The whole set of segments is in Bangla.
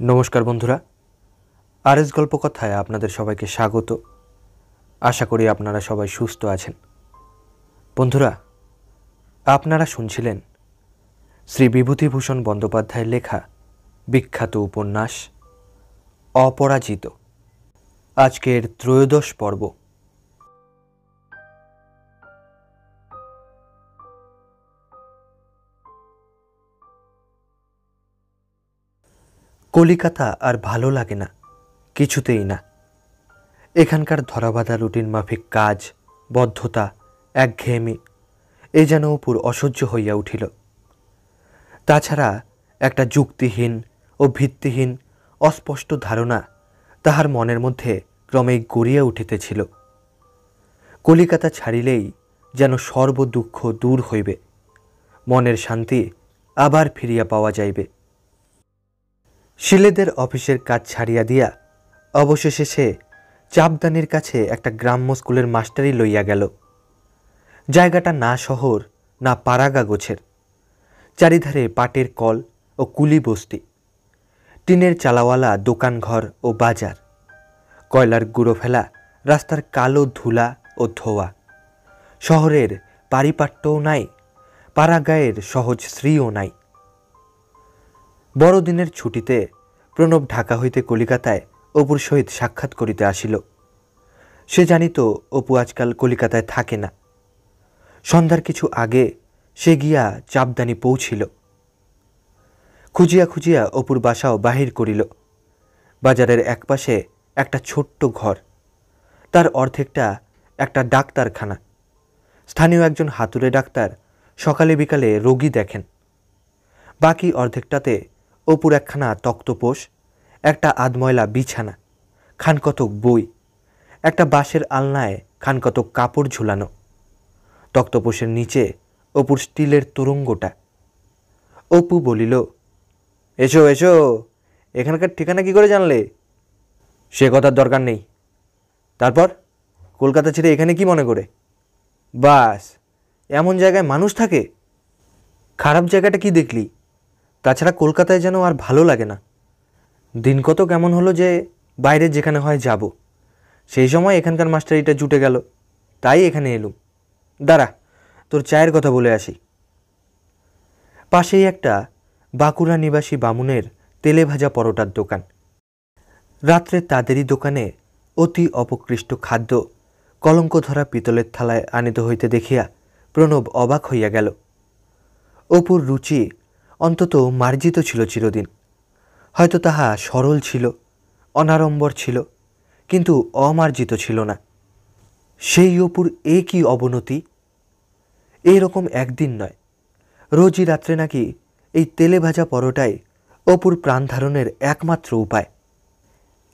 नमस्कार बंधुरा आरएस गल्पकथाय आपनादेर सबाइके स्वागत। आशा करी आपनारा सबाई सुस्थ आछेन। बंधुरा आपनारा शुनछिलेन श्री विभूतिभूषण बंदोपाध्यायेर लेखा विख्यात उपन्यास अपराजित आजकेर त्रयोदश पर्व। कलिकाता आर भालो लागे ना, किछुतेई ना। एखानकार धराबाधा रुटिन माफिक काज, बद्धता, एकघेयेमी ए जेन अपुर असह्य हइया उठिल। ताछाड़ा एकटा जुक्तिहीन ओ भित्तिहीन अस्पष्ट धारणा ताहार मनेर मध्य क्रमेई गड़िया उठितेछिल। कलिकाता छाड़िलेई जेन सर्व दुःख दूर हइबे, मनेर शांति आबार फिरिया पाওয়া যাইবে। शिलेदेर अफिसेर काज छाड़िया दिया अवशेषे से चापदानिर काछे एकटा ग्राम्य स्कुलेर मास्टारी लइया गेल। जायगाटा ना शहर ना पाड़ागा गोछेर, चारिधारे पाटेर कल ओ कुली बस्ती, टिनेर चालावाला दोकान घर ओ बाजार, कयलार गुड़ो फेला रास्तार कालो धुला ओ धोया। शहरेर पारिपाट्यও नाई, पाड़ागायेर सहज श्रीও नाई। बड़दिनेर छुटीते प्रणब ढाका हईते कलिकाताय अपुर सहित साक्षात् करिते आसिल। से जानित अपू आजकल कलिकाताय थाके ना। सन्ध्यार किछु आगे से गिया चापदानी पौঁছিল। खुजिया खुजिया अपुर बासाओ बाहिर करिल। बाजारेर एकपाशे एकटा छोट्ट घर, तार अर्धेकटा एकटा डाक्तारखाना। स्थानीय एकजन हातुड़े डाक्तार सकाले बिकाले रोगी देखें। बाकी अर्धेकटाते अपुर एकखाना तक्तपोष, एकटा आधमयला बिछाना, खानकतक बई, एकटा बाँशेर आलनाय खानकतक कापड़ झुलानो। तक्तपोषेर नीचे अपुर स्टीलेर तोरंगटा। अपू बलिल, एसो एसो, एखानकार ठिकाना कि करे जानले? से कथार दरकार नेই। तारपर कलकाता छेड़े एखाने कि मने करे? बास एमन जायगाय मानुष थाके? खाराप जायगाटा कि देखली? ताछाड़ा कलकाताय जेन आर भालो लागे ना। दिन कतक एमन हलो जे बाइरे जेखाने हय जाबो, सेई समय एखानकार मास्टारिटा जुटे गेल, ताई एखाने एलुम। दाঁড়া, तोर चायेर कथा बोले आसि। पाशेई एकटा बाँकुड़ा निवासी बामुनेर तेले भाजा परोटार दोकान। रात्रे तादेरই दोकाने अति अपकृष्ट खाद्य कलंक धरा पितलेर थालाय आनित हইতে देखिया प्रणब अबाक हইয়া गेल। अपुर रुचि अंतत मार्जित छिलो चिरदिन। हयतो ताहा सरल छिलो, अनाड़म्बर छिलो, किन्तु अमार्जित छिलो ना। सेई अपुर ए कि अवनति! एई रकम एकदिन नय, रोजई रात्रे नाकि एई तेले भाजा परोटाई अपुर प्राण धारণের एकमात्र उपाय।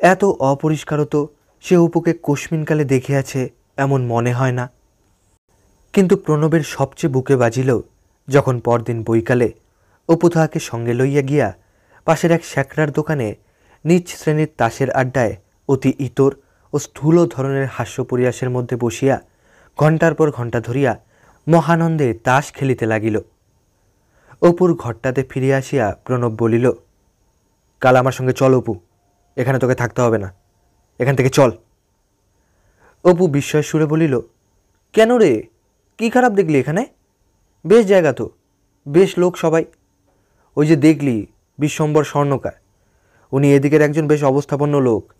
एत अपरिष्कार तो से अपुके कस्मिनकाले देखियाছে एमन मने हय ना। किन्तु प्रणबेर सबचेয়ে बुके बाजिल जखन परदिन बैकाले अपू ताहाके संगे लइया गिया पाशेर एक श्याकरार दोकाने नीच श्रेणीर ताशेर आड्डाय अति इतर ओ स्थूल धरनेर हास्य परिहासेर मध्य बसिया घंटार पर घंटा धरिया महानंदे ताश खेलिते लागिल। अपुर घरटाते फिरे आसिया प्रणब बलिल, काल आमार संगे चल अपू, एखाने तोके थाकते हबे ना, एखान थेके चल। अपू बिस्मय सुरे बलिल, केन रे, कि खाराप देखली एखाने? बेश जायगा तो, बेश लोक सबाई। ओई जे देखली विश्वम्बर स्वर्णकार, उनी एदिकेर एकजन बेश अवस्थापन्न लोक।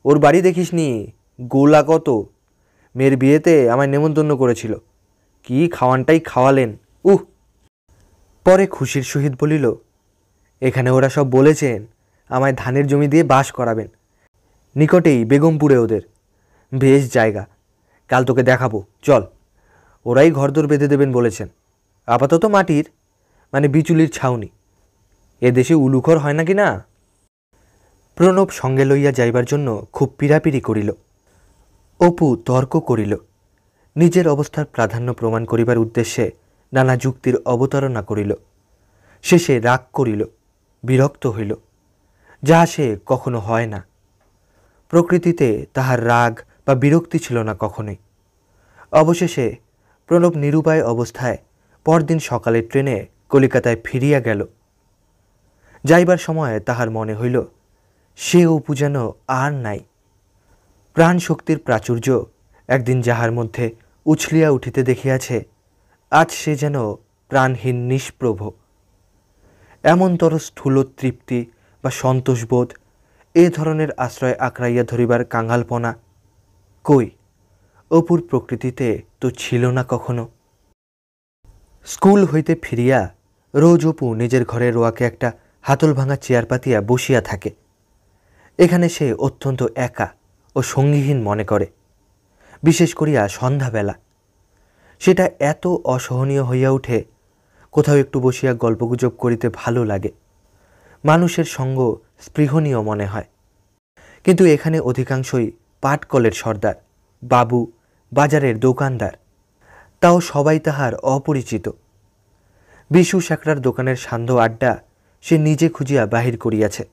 ओर बाड़ी देखिसनी, गोला कत, मेয়ের বিয়েতে আমায় নেমন্তন্ন করেছিল, কি খাওয়ানটাই খাওয়ালেন, উহ। পরে খুশির সহিত বলিল, এখানে ওরা সব বলেছেন আমায় ধানের জমি দিয়ে বাস করাবেন, নিকটেই বেগমপুরে ওদের। বেশ জায়গা, কাল তোকে দেখাবো, চল। ওরাই ঘরদোর বেঁধে দেবেন বলেছেন। আপাতত মাটির, মানে বিচুলির ছাউনি। ए देशे उलुखर हय नाकि ना। प्रणब संगे लइया जाइबार जन्य खूब पीड़ापिड़ी करिल। अपू तर्क करिल, निजेर अवस्थार प्राधान्य प्रमाण करिबार उद्देश्ये नाना जुक्तिर अवतारणा करिल। शेषे राग करिल, बिरक्त हइल, जा से कखनो हय ना। प्रकृतिते ताहार राग बा बिरक्ति छिल ना कखनोई। अवशेषे प्रणब निरुपाय अवस्थाय परदिन सकाले ट्रेने कलिकाताय फिरिया गेल। যাইবার সময় তাহার মনে হইল সে অপু যেন আর নাই। প্রাণ শক্তির প্রাচুর্য একদিন যাহার মধ্যে উছলিয়া উঠিতে দেখিয়াছে, আজ সে যেন প্রাণহীন নিষ্প্রভ। এমনতর স্থূল তৃপ্তি বা সন্তোষবোধ, এ ধরনের আশ্রয় আঁকড়াইয়া ধরিবার কাঙালপনা কই অপুর প্রকৃতিতে তো ছিল না কখনো। স্কুল হইতে ফিরিয়া রোজ অপু নিজের ঘরে রোয়াকে একটা হাতল ভাঙা চেয়ার পাতিয়া বসিয়া থাকে। এখানে সে অত্যন্ত একা ও সঙ্গীহীন মনে করে। বিশেষ করিয়া সন্ধ্যাবেলা সেটা এত অসহনীয় হইয়া উঠে, কোথাও একটু বসিয়া গল্পগুজব করিতে ভালো লাগে, মানুষের সঙ্গ স্পৃহণীয় মনে হয়। কিন্তু এখানে অধিকাংশই পাটকলের সর্দার, বাবু, বাজারের দোকানদার, তাও সবাই তাহার অপরিচিত। বিশু সাকরার দোকানের সান্ধ্য আড্ডা সে নিজে খুঁজিয়া বাহির করিয়াছে,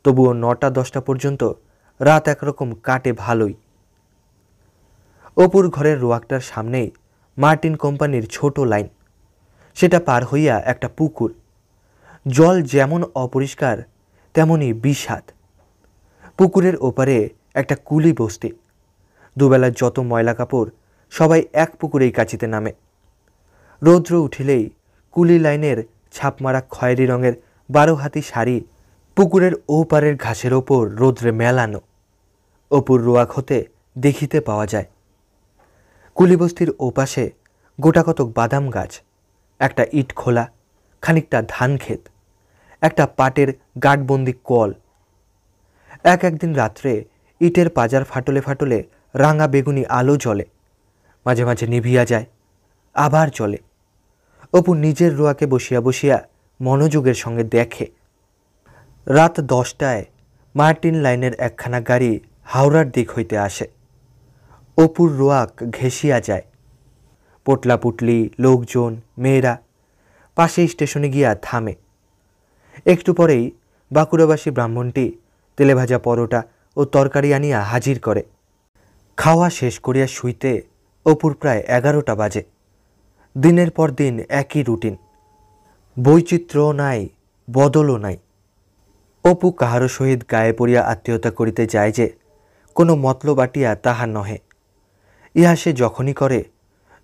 তবুও 9টা-10টা পর্যন্ত রাত একরকম কাটে ভালোই। অপুর ঘরের রোয়াকটার সামনেই মার্টিন কোম্পানির ছোট লাইন। সেটা পার হইয়া একটা পুকুর, জল যেমন অপরিষ্কার তেমনি বিষাদ। পুকুরের ওপারে একটা কুলি বস্তি। দুবেলার যত ময়লা কাপড় সবাই এক পুকুরেই কাচিতে নামে। রৌদ্র উঠিলেই কুলি লাইনের ছাপমারা খয়েরি রঙের 12 হাতি শাড়ি পুকুরের ওপারের ঘাসের ওপর রৌদ্রে মেলানো অপুর রোয়াক হতে দেখিতে পাওয়া যায়। কুলিবস্তির ওপাশে গোটাকতক বাদাম গাছ, একটা ইট খোলা, খানিকটা ধান ক্ষেত, একটা পাটের গাঁটবন্দি কল। একদিন রাত্রে ইটের পাজার ফাটলে ফাটলে রাঙা বেগুনি আলো জ্বলে, মাঝে মাঝে নিভিয়া যায়, আবার চলে। অপু নিজের রোয়াকে বসিয়া বসিয়া মনোযোগের সঙ্গে দেখে। রাত 10টায় মার্টিন লাইনের একখানা গাড়ি হাওড়ার দিক হইতে আসে। অপুর রোয়াক ঘেঁষিয়া যায়। পোটলা পুটলি, লোকজন, মেয়েরা পাশেই স্টেশনে গিয়া থামে। একটু পরেই বাঁকুড়াবাসী ব্রাহ্মণটি তেলেভাজা পরোটা ও তরকারি আনিয়া হাজির করে। খাওয়া শেষ করিয়া শুইতে অপুর প্রায় 11টা বাজে। দিনের পর দিন একই রুটিন, বৈচিত্র্যও নাই, বদলও নাই। অপু কাহারও সহিত গায়ে পড়িয়া আত্মীয়তা করিতে যায় যে কোনো মতলব আটিয়া তাহা নহে। ইহা সে যখনই করে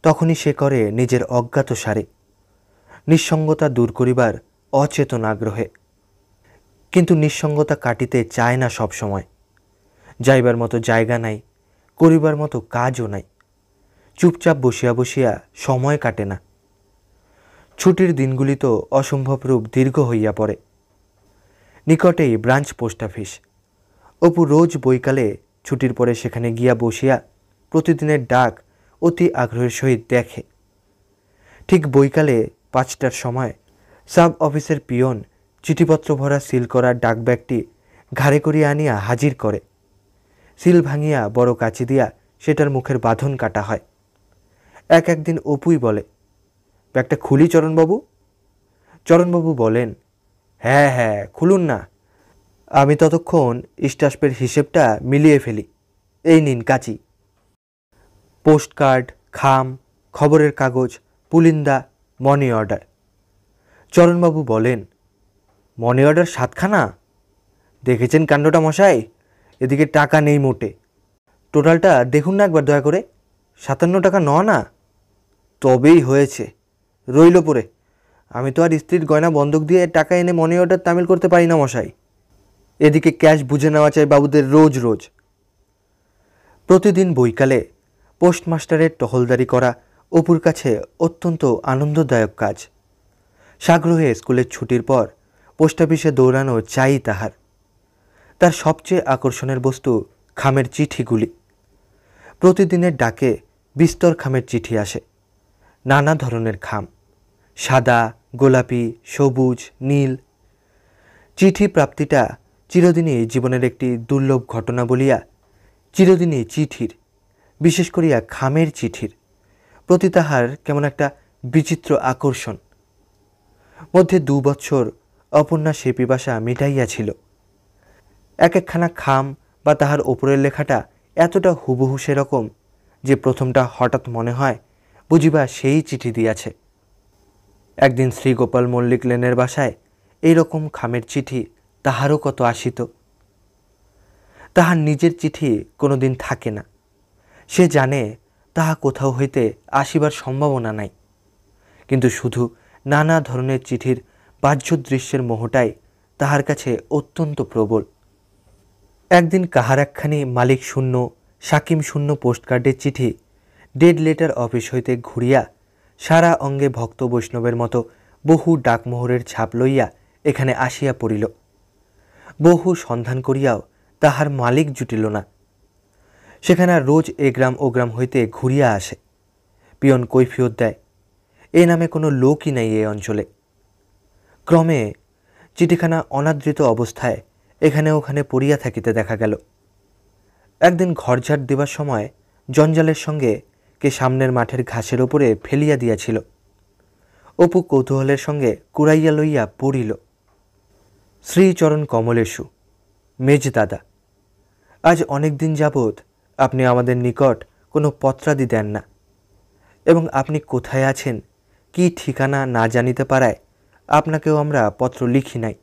তখনই সে করে নিজের অজ্ঞাত সারে, নিঃসঙ্গতা দূর করিবার অচেতন আগ্রহে। কিন্তু নিঃসঙ্গতা কাটিতে চায় না সব সময়। যাইবার মতো জায়গা নাই, করিবার মতো কাজও নাই। চুপচাপ বসিয়া বসিয়া সময় কাটে না। ছুটির দিনগুলি তো অসম্ভবরূপ দীর্ঘ হইয়া পড়ে। নিকটেই ব্রাঞ্চ পোস্ট অফিস। অপু রোজ বৈকালে ছুটির পরে সেখানে গিয়া বসিয়া প্রতিদিনের ডাক অতি আগ্রহের সহিত দেখে। ঠিক বৈকালে 5টার সময় সাব অফিসের পিয়ন চিঠিপত্র ভরা সিল করা ডাকব্যাগটি ঘাড়ে করিয়া আনিয়া হাজির করে। সিল ভাঙিয়া বড় কাচি দিয়া সেটার মুখের বাঁধন কাটা হয়। একদিন অপুই বলে, ব্যাগটা খুলি চরণবাবু? চরণবাবু বলেন, হ্যাঁ হ্যাঁ খুলুন না, আমি ততক্ষণ স্টাম্পের হিসেবটা মিলিয়ে ফেলি। এই নিন কাচি। পোস্টকার্ড, খাম, খবরের কাগজ, পুলিন্দা, মানি অর্ডার। চরণবাবু বলেন, মানি অর্ডার 7খানা? দেখেছেন কাণ্ডটা মশাই, এদিকে টাকা নেই মোটে। টোটালটা দেখুন না একবার দয়া করে, 57 টাকা না? তবেই হয়েছে, রইল পরে। আমি তো আর স্ত্রীর গয়না বন্ধক দিয়ে টাকা এনে মানি অর্ডার তামিল করতে পারি না মশাই। এদিকে ক্যাশ বুঝে নেওয়া চাই বাবুদের রোজ রোজ। প্রতিদিন বৈকালে পোস্টমাস্টারের টহলদারি করা অপুর কাছে অত্যন্ত আনন্দদায়ক কাজ। সাগ্রহে স্কুলের ছুটির পর পোস্ট অফিসে দৌড়ানো চাই তাহার। তার সবচেয়ে আকর্ষণের বস্তু খামের চিঠিগুলি। প্রতিদিনের ডাকে বিস্তর খামের চিঠি আসে, নানা ধরনের খাম, সাদা, গোলাপি, সবুজ, নীল। চিঠি প্রাপ্তিটা চিরদিনই জীবনের একটি দুর্লভ ঘটনা বলিয়া চিরদিনই চিঠির, বিশেষ করিয়া খামের চিঠির প্রতি তাহার কেমন একটা বিচিত্র আকর্ষণ। মধ্যে 2 বৎসর অপর্ণা সে পিপাসা মিটাইয়াছিল। একখানা খাম বা তাহার ওপরের লেখাটা এতটা হুবহু সেরকম যে প্রথমটা হঠাৎ মনে হয় বুঝিবা সেই চিঠি দিয়াছে। একদিন শ্রীগোপাল মল্লিক লেনের বাসায় এইরকম খামের চিঠি তাহারও কত আসিত। তাহার নিজের চিঠি কোনোদিন থাকে না। সে জানে তাহা কোথাও হইতে আসিবার সম্ভাবনা নাই, কিন্তু শুধু নানা ধরনের চিঠির বাহ্য দৃশ্যের মোহটাই তাহার কাছে অত্যন্ত প্রবল। একদিন কাহার একখানি মালিক শূন্য সাকিম শূন্য পোস্টকার্ডের চিঠি ডেড লেটার অফিস হইতে ঘুরিয়া সারা অঙ্গে ভক্ত বৈষ্ণবের মতো বহু ডাকমোহরের ছাপ লইয়া এখানে আসিয়া পড়িল। বহু সন্ধান করিয়াও তাহার মালিক জুটিল না। সেখানে আর রোজ এ গ্রাম ও গ্রাম হইতে ঘুরিয়া আসে। পিয়ন কৈফিয়ত দেয়, এ নামে কোনো লোকই নাই এ অঞ্চলে। ক্রমে চিঠিখানা অনাদৃত অবস্থায় এখানে ওখানে পড়িয়া থাকিতে দেখা গেল। একদিন ঘরঝাড় দেবার সময় জঞ্জালের সঙ্গে কে সামনের মাঠের ঘাসের ওপরে ফেলিয়া দিয়াছিল। অপু কৌতূহলের সঙ্গে কুড়াইয়া লইয়া পড়িল। শ্রীচরণ কমলেশু, মেজদাদা, আজ অনেক দিন যাবৎ আপনি আমাদের নিকট কোনো পত্রাদি দেন না, এবং আপনি কোথায় আছেন কি ঠিকানা না জানিতে পারায় আপনাকেও আমরা পত্র লিখি নাই।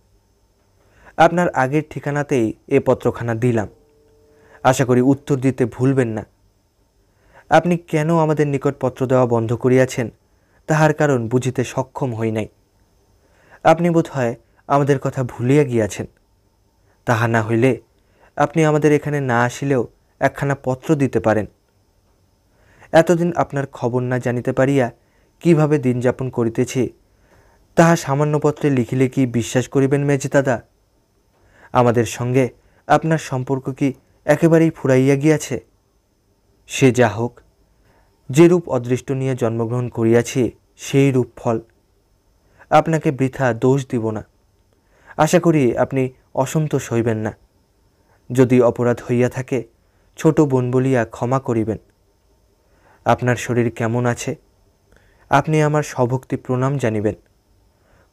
আপনার আগের ঠিকানাতেই এ পত্রখানা দিলাম। আশা করি উত্তর দিতে ভুলবেন না। আপনি কেন আমাদের নিকট পত্র দেওয়া বন্ধ করিয়াছেন তাহার কারণ বুঝিতে সক্ষম হই নাই। আপনি বোধ হয় আমাদের কথা ভুলিয়া গিয়াছেন। তাহা না হইলে আপনি আমাদের এখানে না আসিলেও একখানা পত্র দিতে পারেন। এতদিন আপনার খবর না জানিতে পারিয়া কিভাবে দিন যাপন করিতেছি তাহা সামান্য পত্রে লিখিলে কি বিশ্বাস করিবেন মেজদাদা? আমাদের সঙ্গে আপনার সম্পর্ক কি একেবারেই ফুরাইয়া গিয়াছে? সে যা হোক, যে রূপ অদৃষ্ট নিয়ে জন্মগ্রহণ করিয়াছি সেই রূপ ফল। আপনাকে বৃথা দোষ দিব না। আশা করি আপনি অসন্তোষ হইবেন না। যদি অপরাধ হইয়া থাকে ছোট বোন বলিয়া ক্ষমা করিবেন। আপনার শরীর কেমন আছে আপনি আমার সভক্তি প্রণাম জানিবেন।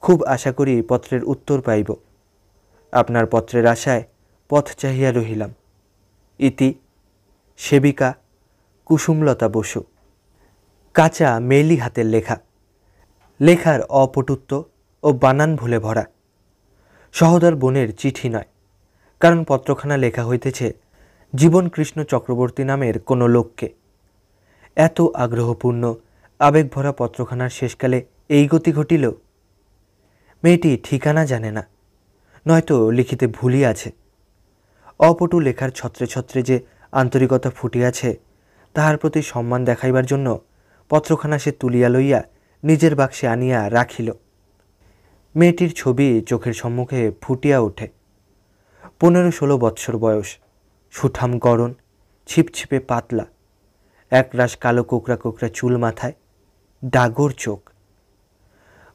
খুব আশা করি পত্রের উত্তর পাইব। আপনার পত্রের আশায় পথ চাহিয়া রহিলাম। ইতি সেবিকা কুসুমলতা বসু। কাঁচা মেলি হাতের লেখা। লেখার অপটুত্ব ও বানান ভুলে ভরা। সহোদর বোনের চিঠি নয়, কারণ পত্রখানা লেখা হইতেছে জীবন কৃষ্ণ চক্রবর্তী নামের কোনো লোককে। এত আগ্রহপূর্ণ আবেগভরা পত্রখানার শেষকালে এই গতি ঘটিল। মেয়েটি ঠিকানা জানে না, নয়তো লিখিতে ভুলিয়াছে। অপটু লেখার ছত্রে ছত্রে যে আন্তরিকতা ফুটিয়াছে তাহার প্রতি সম্মান দেখাইবার জন্য পত্রখানা সে তুলিয়া লইয়া নিজের বাক্সে আনিয়া রাখিল। মেয়েটির ছবি চোখের সম্মুখে ফুটিয়া ওঠে। 15-16 বৎসর বয়স, সুঠাম গড়ন, ছিপছিপে পাতলা, একরাশ কালো কোকড়া কোকড়া চুল মাথায়, ডাগর চোখ।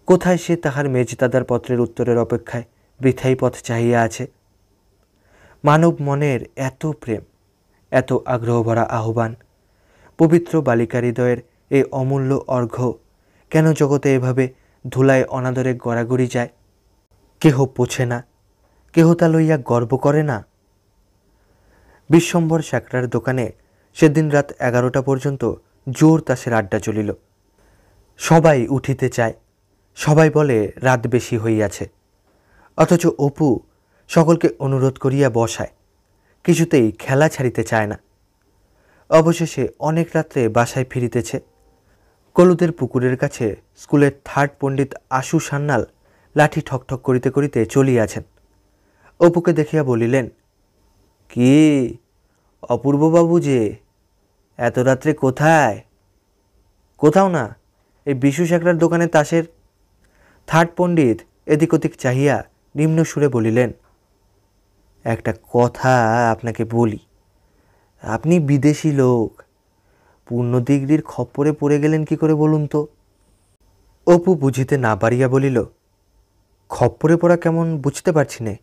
কোথায় সে তাহার মেজদাদার পত্রের উত্তরের অপেক্ষায় বৃথাই পথ চাহিয়া আছে? মানব মনের এত প্রেম, এত আগ্রহভরা আহ্বান, পবিত্র বালিকা হৃদয়ের এই অমূল্য অর্ঘ্য কেন জগতে এভাবে ধুলায় অনাদরে গড়াগড়ি যায়? কেহ পোছে না, কেহ তা লইয়া গর্ব করে না। বিশ্বম্ভর স্যাকরার দোকানে সেদিন রাত 11টা পর্যন্ত জোর তাসের আড্ডা চলিল। সবাই উঠিতে চায়, সবাই বলে রাত বেশি হইয়াছে, অথচ অপু সকলকে অনুরোধ করিয়া বসায়, কিছুতেই খেলা ছাড়িতে চায় না। অবশেষে অনেক রাত্রে বাসায় ফিরিতেছে। কলুদের পুকুরের কাছে স্কুলের থার্ড পণ্ডিত আশু সান্যাল লাঠি ঠকঠক করিতে করিতে চলিয়াছেন। অপুকে দেখিয়া বলিলেন, কি অপূর্ববাবু যে, এত রাত্রে কোথায়? কোথাও না, এই বিশু স্যাকরার দোকানে তাসের। থার্ড পণ্ডিত এদিক ওদিক চাহিয়া নিম্ন সুরে বলিলেন, একটা কথা আপনাকে বলি, আপনি বিদেশি লোক, পূর্ণ ডিগ্রির খপ্পরে পড়ে গেলেন কি করে বলুন তো? অপু বুঝিতে না পারিয়া বলিল, খপ্পরে পড়া কেমন বুঝতে পারছি নে,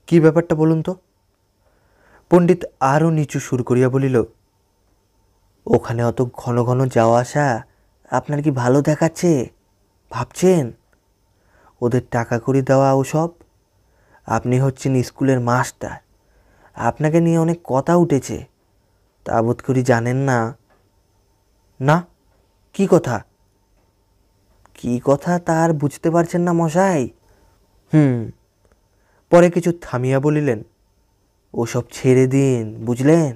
কি ব্যাপারটা বলুন তো? পণ্ডিত আরও নিচু সুর করিয়া বলিল, ওখানে অত ঘন ঘন যাওয়া আসা আপনার কি ভালো দেখাচ্ছে ভাবছেন? ওদের টাকা কড়ি দেওয়া ওসব। আপনি হচ্ছেন স্কুলের মাস্টার, আপনাকে নিয়ে অনেক কথা উঠেছে, তা বোধ করি জানেন না। না, কি কথা? কি কথা তার বুঝতে পারছেন না মশাই? পরে কিছু থামিয়া বলিলেন, ওসব ছেড়ে দিন, বুঝলেন?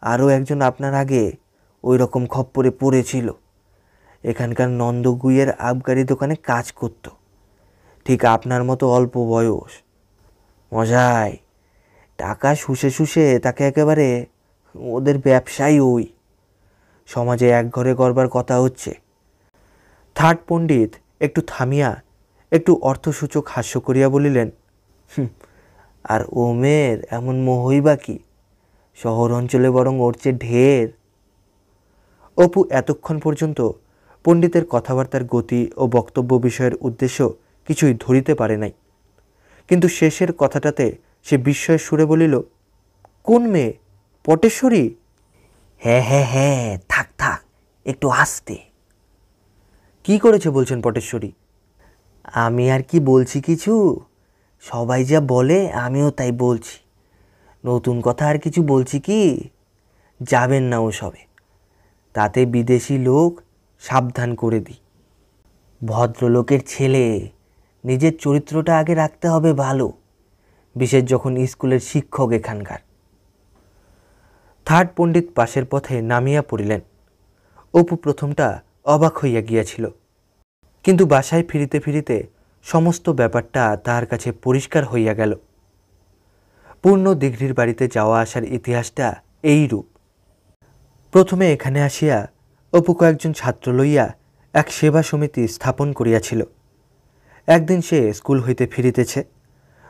আরও একজন আপনার আগে ওই রকম খপ্পরে পড়েছিল। এখানকার নন্দগুইয়ের আবগারি দোকানে কাজ করত, ঠিক আপনার মতো অল্প বয়স। মশাই, টাকা শুষে শুষে তাকে একেবারে, ওদের ব্যবসাই ওই। সমাজে এক ঘরে করবার কথা হচ্ছে। থার্ড পণ্ডিত একটু থামিয়া একটু অর্থসূচক হাস্য করিয়া বলিলেন, আর ও মেয়ের এমন মোহই বা কি? শহর অঞ্চলে বরং ওর চেয়ে ঢের। অপু এতক্ষণ পর্যন্ত পণ্ডিতের কথাবার্তার গতি ও বক্তব্য বিষয়ের উদ্দেশ্য কিছুই ধরিতে পারে নাই, কিন্তু শেষের কথাটাতে সে বিস্ময়ের সুরে বলিল, কোন মেয়ে? পটেশ্বরী? হ্যাঁ হ্যাঁ হ্যাঁ, থাক থাক, একটু আস্তে। কি করেছে বলছেন পটেশ্বরী? আমি আর কি বলছি কিছু? সবাই যা বলে আমিও তাই বলছি। নতুন কথা আর কিছু বলছি কি? যাবেন না ওসবে। তাতে বিদেশি লোক, সাবধান করে দিই। ভদ্রলোকের ছেলে, নিজের চরিত্রটা আগে রাখতে হবে ভালো, বিশেষ যখন স্কুলের শিক্ষক এখানকার। থার্ড পণ্ডিত পাশের পথে নামিয়া পড়িলেন। অপু প্রথমটা অবাক হইয়া গিয়াছিল, কিন্তু বাসায় ফিরিতে ফিরিতে সমস্ত ব্যাপারটা তাহার কাছে পরিষ্কার হইয়া গেল। পূর্ণ দিঘরির বাড়িতে যাওয়া আসার ইতিহাসটা এইরূপ। প্রথমে এখানে আসিয়া অপু কয়েকজন ছাত্র লইয়া এক সেবা সমিতি স্থাপন করিয়াছিল। একদিন সে স্কুল হইতে ফিরিতেছে,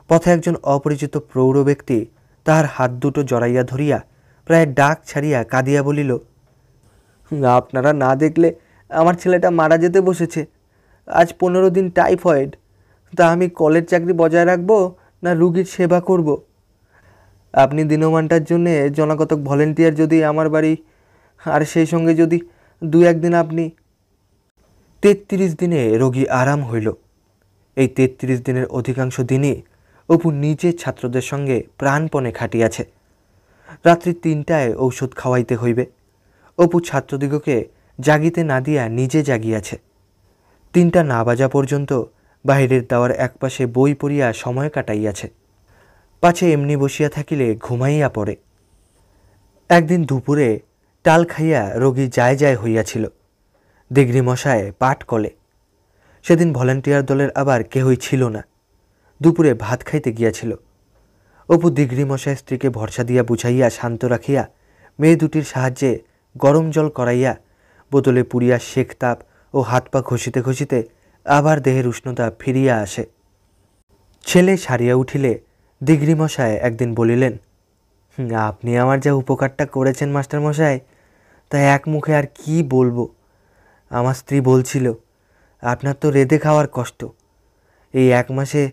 পথে একজন অপরিচিত প্রৌঢ় ব্যক্তি তাহার হাত দুটো জড়াইয়া ধরিয়া প্রায় ডাক ছাড়িয়া কাঁদিয়া বলিল, আপনারা না দেখলে আমার ছেলেটা মারা যেতে বসেছে। আজ 15 দিন টাইফয়েড। তা আমি কলের চাকরি বজায় রাখবো না রুগীর সেবা করব? আপনি দিনমানটার জন্যে জনাকতক ভলেন্টিয়ার যদি আমার বাড়ি, আর সেই সঙ্গে যদি 2-1 দিন আপনি। 33 দিনে রোগী আরাম হইল। এই 33 দিনের অধিকাংশ দিনই অপু নিজে ছাত্রদের সঙ্গে প্রাণপণে খাটিয়াছে। রাত্রি 3টায় ঔষধ খাওয়াইতে হইবে। অপু ছাত্রদিগকে জাগিতে না দিয়া নিজে জাগিয়াছে। 3টা না বাজা পর্যন্ত বাহিরের দেওয়ার একপাশে বই পড়িয়া সময় কাটাইয়াছে, পাছে এমনি বসিয়া থাকিলে ঘুমাইয়া পড়ে। একদিন দুপুরে টাল খাইয়া রোগী যায় যায় হইয়াছিল। দিঘরি মশায় পাট কলে। সেদিন ভলেন্টিয়ার দলের আবার কেহই ছিল না। দুপুরে ভাত খাইতে গিয়াছিল। অপু দিঘরি মশায় স্ত্রীকে ভরসা দিয়া বুঝাইয়া শান্ত রাখিয়া মেয়ে দুটির সাহায্যে গরম জল করাইয়া বোতলে পুড়িয়া শেক তাপ ও হাত পা ঘষিতে ঘষিতে আবার দেহের উষ্ণতা ফিরিয়া আসে। ছেলে সারিয়া উঠিলে দিঘরি মশায় একদিন বলিলেন, আপনি আমার যা উপকারটা করেছেন মাস্টার মশাই, তা এক মুখে আর কি বলবো। আমার স্ত্রী বলছিল, আপনার তো রেঁধে খাওয়ার কষ্ট, এই 1 মাসে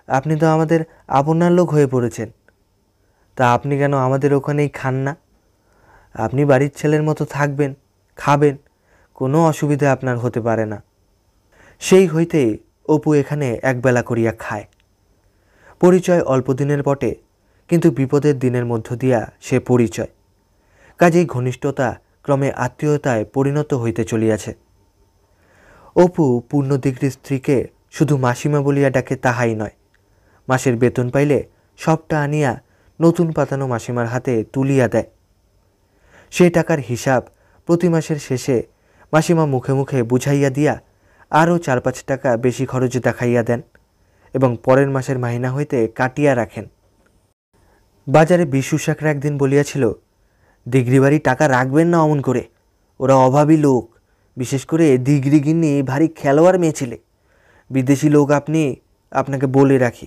আপনি তো আমাদের আপনার লোক হয়ে পড়েছেন। তা আপনি কেন আমাদের ওখানেই খান না? আপনি বাড়ির ছেলের মতো থাকবেন, খাবেন, কোনো অসুবিধা আপনার হতে পারে না। সেই হইতে অপু এখানে একবেলা করিয়া খায়। পরিচয় অল্প দিনের বটে, কিন্তু বিপদের দিনের মধ্য দিয়া সে পরিচয়। কাজেই ঘনিষ্ঠতা ক্রমে আত্মীয়তায় পরিণত হইতে চলিয়াছে। অপু পূর্ণদিঘরির স্ত্রীকে শুধু মাসিমা বলিয়া ডাকে তাহাই নয়, মাসের বেতন পাইলে সবটা আনিয়া নতুন পাতানো মাসিমার হাতে তুলিয়া দেয়। সে টাকার হিসাব প্রতি মাসের শেষে মাসিমা মুখে মুখে বুঝাইয়া দিয়া আরও 4-5 টাকা বেশি খরচ দেখাইয়া দেন এবং পরের মাসের মাহিনা হইতে কাটিয়া রাখেন। বাজারে বিশু শাকরা একদিন বলিয়াছিল, দিঘরি বাড়ি টাকা রাখবেন না অমন করে, ওরা অভাবী লোক, বিশেষ করে দিঘরি গিন্নি ভারী খেলোয়াড় মেয়ে ছেলে। বিদেশি লোক আপনি, আপনাকে বলে রাখি,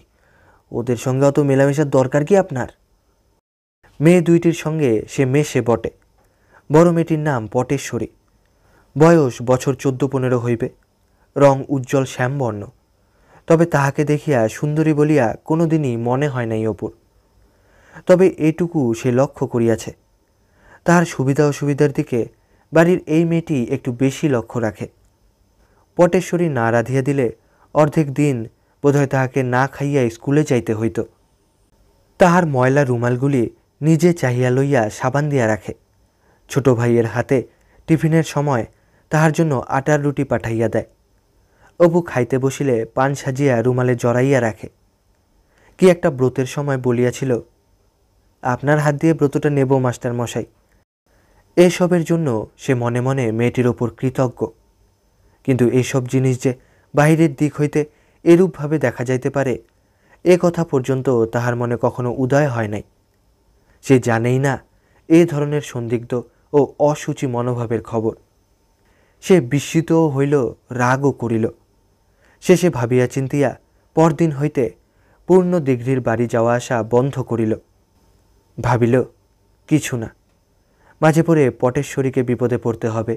ওদের সঙ্গে অত মেলামেশার দরকার কি আপনার? মেয়ে দুইটির সঙ্গে সে মেশে বটে। বড় মেয়েটির নাম পটেশ্বরী, বয়স বছর 14-15 হইবে, রং উজ্জ্বল শ্যামবর্ণ, তবে তাহাকে দেখিয়া সুন্দরী বলিয়া কোনো দিনই মনে হয় নাই অপুর। তবে এটুকু সে লক্ষ্য করিয়াছে, তাহার সুবিধা অসুবিধার দিকে বাড়ির এই মেয়েটি একটু বেশি লক্ষ্য রাখে। পটেশ্বরী না রাধিয়া দিলে অর্ধেক দিন বোধহয় তাহাকে না খাইয়া স্কুলে যাইতে হইত। তাহার ময়লা রুমালগুলি নিজে চাহিয়া লইয়া সাবান দিয়া রাখে। ছোট ভাইয়ের হাতে টিফিনের সময় তাহার জন্য আটার রুটি পাঠাইয়া দেয়। অপু খাইতে বসিলে পান সাজিয়া রুমালে জড়াইয়া রাখে। কি একটা ব্রতের সময় বলিয়াছিল, আপনার হাত দিয়ে ব্রতটা নেব মাস্টার মশাই। এসবের জন্য সে মনে মনে মেয়েটির ওপর কৃতজ্ঞ। কিন্তু এসব জিনিস যে বাহিরের দিক হইতে এরূপভাবে দেখা যাইতে পারে এ কথা পর্যন্ত তাহার মনে কখনো উদয় হয় নাই। সে জানেই না এ ধরনের সন্দিগ্ধ ও অসুচি মনোভাবের খবর। সে বিস্মিতও হইল, রাগও করিল। শেষে ভাবিয়া চিন্তিয়া পরদিন হইতে পূর্ণ দিঘির বাড়ি যাওয়া আসা বন্ধ করিল। ভাবিল, কিছু না, মাঝে পড়ে পটেশ্বরীকে বিপদে পড়তে হবে।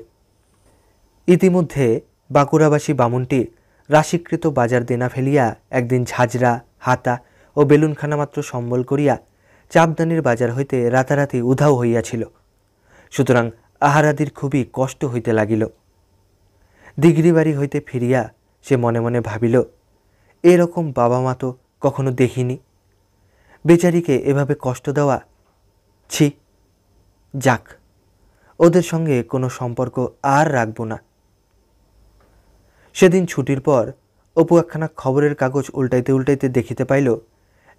ইতিমধ্যে বাঁকুড়াবাসী বামুনটি রাশিকৃত বাজার দেনা ফেলিয়া একদিন ঝাঁঝরা, হাতা ও বেলুনখানা মাত্র সম্বল করিয়া চাপদানির বাজার হইতে রাতারাতি উধাও হইয়াছিল। সুতরাং আহারাদির খুবই কষ্ট হইতে লাগিল। দিঘরি বাড়ি হইতে ফিরিয়া সে মনে মনে ভাবিল, এরকম বাবা মা তো কখনো দেখিনি। বেচারিকে এভাবে কষ্ট দেওয়া, ছি, যাক, ওদের সঙ্গে কোনো সম্পর্ক আর রাখব না। সেদিন ছুটির পর অপু একখানা খবরের কাগজ উল্টাইতে উল্টাইতে দেখিতে পাইল